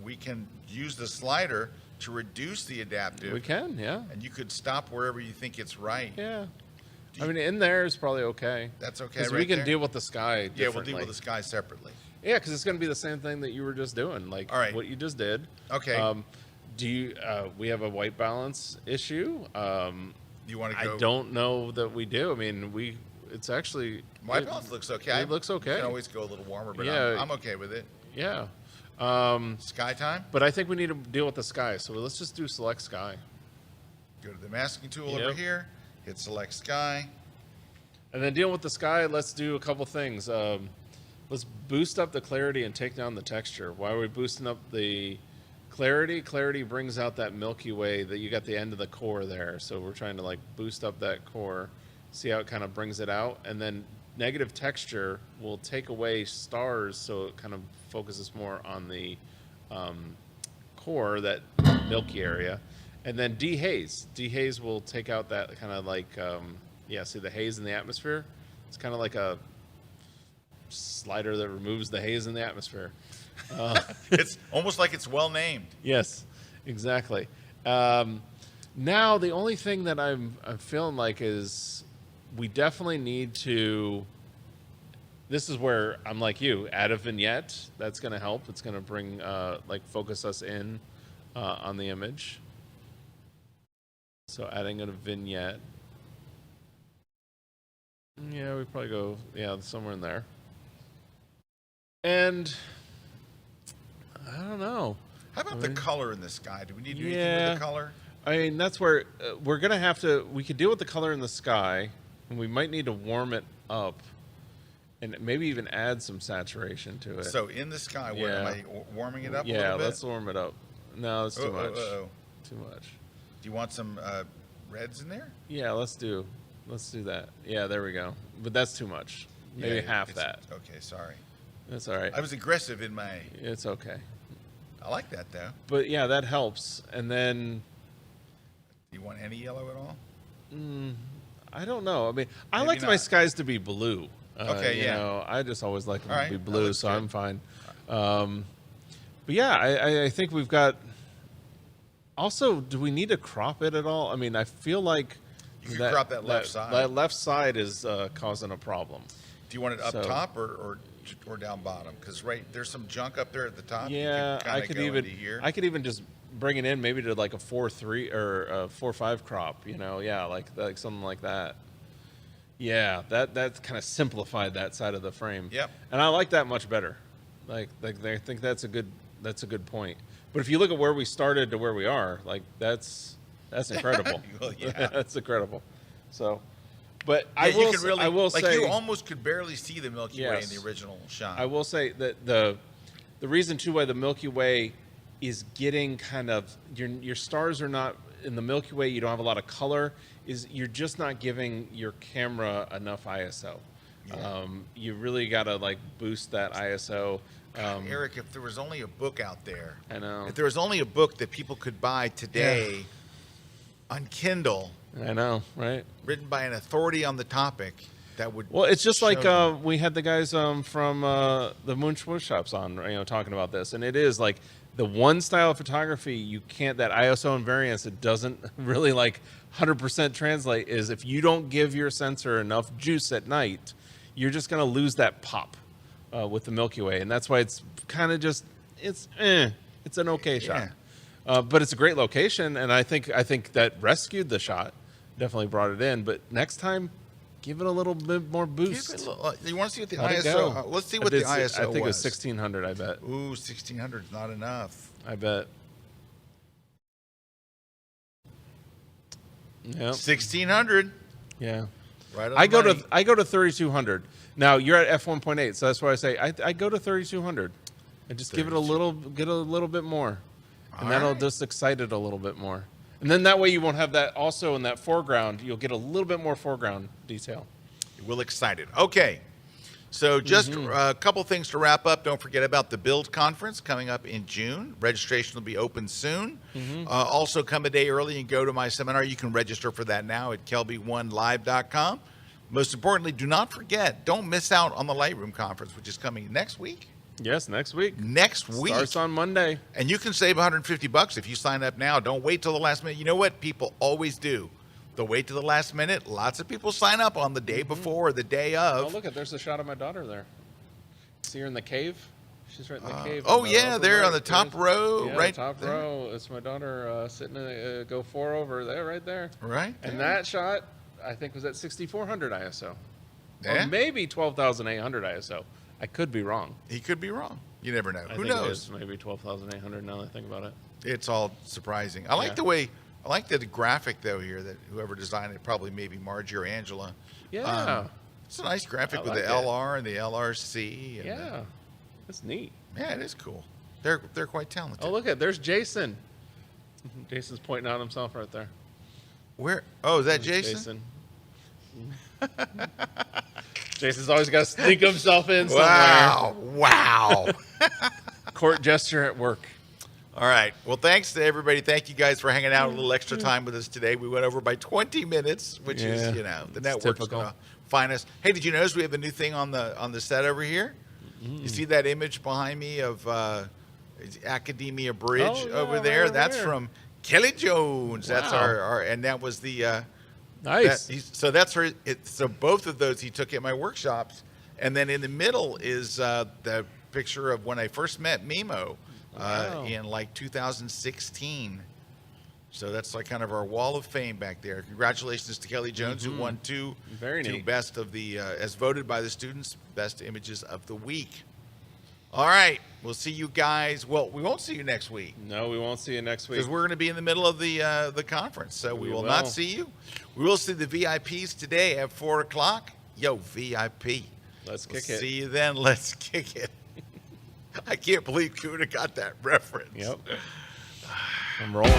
A: We can use the slider to reduce the adaptive.
B: We can, yeah.
A: And you could stop wherever you think it's right.
B: Yeah. I mean, in there is probably okay.
A: That's okay.
B: Because
A: right
B: we can
A: there.
B: deal with the sky.
A: Yeah, we'll deal with the sky separately.
B: Yeah, because it's going to be the same thing that you were just doing, like what you just did.
A: Okay.
B: Do you? We have a white balance issue.
A: You want to go?
B: I don't know that we do. I mean, it's actually
A: white balance looks okay.
B: It looks okay.
A: You can always go a little warmer, but
B: yeah,
A: I'm okay with it.
B: Yeah.
A: Sky time.
B: But I think we need to deal with the sky, so let's just do select sky.
A: Go to the masking tool over here. Hit select sky.
B: And then deal with the sky. Let's do a couple things. Let's boost up the clarity and take down the texture. Why are we boosting up the clarity? Clarity brings out that Milky Way that you got the end of the core there. So we're trying to like boost up that core, see how it kind of brings it out. And then negative texture will take away stars, so it kind of focuses more on the core, that milky area. And then dehaze. Dehaze will take out that kind of like, see the haze in the atmosphere? It's kind of like a slider that removes the haze in the atmosphere.
A: It's almost like it's well named.
B: Yes, exactly. Now the only thing that I'm feeling like is we definitely need to. This is where I'm like you. Add a vignette. That's going to help. It's going to bring focus us in on the image. So adding a vignette. Yeah, we probably go somewhere in there. And I don't know.
A: How about the color in the sky? Do we need to do anything with the color?
B: I mean, that's where we're going to have to. We could deal with the color in the sky, and we might need to warm it up, and maybe even add some saturation to it.
A: So in the sky, where am I warming it up?
B: Yeah,
A: a little bit?
B: let's warm it up. No, that's too much. Too much.
A: Do you want some reds in there?
B: Yeah, let's do that. Yeah, there we go. But that's too much. Maybe half that.
A: Okay, sorry.
B: That's all right.
A: I was aggressive in my.
B: It's okay.
A: I like that though.
B: But yeah, that helps. And then.
A: Do you want any yellow at all?
B: I don't know. I mean, I
A: Maybe
B: like my skies to be blue.
A: Okay,
B: you know, I just always like them to be blue, so
A: good.
B: I'm fine. But yeah, I think we've got. Also, do we need to crop it at all? I mean, I feel like
A: you can crop that left side.
B: That left side is causing a problem.
A: Do you want it up top or down bottom? Because there's some junk up there at the top.
B: Yeah, I could even just bring it in maybe to like a 4.3 or a 4.5 crop. You know, like something like that. Yeah, that kind of simplified that side of the frame.
A: Yep.
B: And I like that much better. Like I think that's a good point. But if you look at where we started to where we are, like that's incredible.
A: Well, yeah.
B: That's incredible. So, but
A: yeah,
B: I will say
A: you almost could barely see the Milky Way in the original shot.
B: I will say that the reason too why the Milky Way is getting kind of your stars are not in the Milky Way. You don't have a lot of color. Is you're just not giving your camera enough ISO. Yeah. You really got to like boost that ISO.
A: God, Erik, if there was only a book out there,
B: I know.
A: If there was only a book that people could buy today on Kindle,
B: I know, right?
A: Written by an authority on the topic, that would.
B: Well, it's just like we had the guys from the Moon Shops on, talking about this, and it is like the one style of photography you can't, that ISO and variance, it doesn't really like 100% translate. Is if you don't give your sensor enough juice at night, you're just going to lose that pop. With the Milky Way, and that's why it's kind of just it's an okay shot, but it's a great location, and I think that rescued the shot, definitely brought it in. But next time, give it a little bit more boost.
A: You want to see what the ISO? Let's see what the ISO was.
B: I think it was 1600. I bet.
A: Ooh, 1600 is not enough.
B: I bet. Yeah.
A: 1600.
B: Yeah.
A: Right.
B: I go to 3200. Now you're at f1.8, so that's why I say I go to 3200, and just give it a little bit more, and that'll just excite it a little bit more. And then that way you won't have that also in that foreground. You'll get a little bit more foreground detail.
A: We're excited. Okay. So just a couple things to wrap up. Don't forget about the Build Conference coming up in June. Registration will be open soon. Also come a day early and go to my seminar. You can register for that now at KelbyOneLive.com. Most importantly, do not forget, don't miss out on the Lightroom Conference, which is coming next week.
B: Yes, next week.
A: Next week.
B: Starts on Monday.
A: And you can save $150 if you sign up now. Don't wait till the last minute. You know what people always do? They'll wait till the last minute. Lots of people sign up on the day before or the day of.
B: Oh, look, there's a shot of my daughter there. See her in the cave? She's right in the cave.
A: Oh, yeah, there on the top row.
B: Yeah,
A: right
B: top
A: there.
B: row. It's my daughter sitting in a Go 4 over there, right there.
A: Right.
B: And that shot, I think, was at 6400 ISO.
A: Yeah.
B: Or maybe 12,800 ISO. I could be wrong.
A: He could be wrong. You never know.
B: I
A: Who
B: think
A: knows?
B: It is maybe 12,800 now that I think about it.
A: It's all surprising. I like the way, I like the graphic, though, here, that whoever designed it, probably maybe Margie or Angela.
B: Yeah.
A: It's a nice graphic with
B: like
A: the LR and the LRC. And
B: yeah. That's neat.
A: Yeah, it is cool. They're quite talented.
B: Oh, look at there's Jason. Jason's pointing out himself right there.
A: Where? Oh, is that Jason?
B: Jason's always got to sneak himself in somewhere.
A: Wow.
B: Court gesture at work.
A: All right. Well, thanks to everybody. Thank you guys for hanging out a little extra time with us today. We went over by 20 minutes, which is, the network's going to find us. Hey, did you notice we have a new thing on the set over here? You see that image behind me of Academia Bridge over there?
B: Right
A: That's from Kelly Jones.
B: Wow.
A: That's our and that was the
B: nice.
A: So that's her. So both of those he took at my workshops, and then in the middle is the picture of when I first met Mimo in like 2016. So that's like kind of our wall of fame back there. Congratulations to Kelly Jones, who won two best of the, as voted by the students, best images of the week. All right, we'll see you guys. Well, we won't see you next week.
B: No, we won't see you next week.
A: Because we're going to be in the middle of the conference, so we will not see you. We will see the VIPs today at 4 o'clock. Yo, VIP.
B: Let's kick it.
A: See you then. Let's kick it. I can't believe Kuna got that reference.
B: Yep. I'm rolling.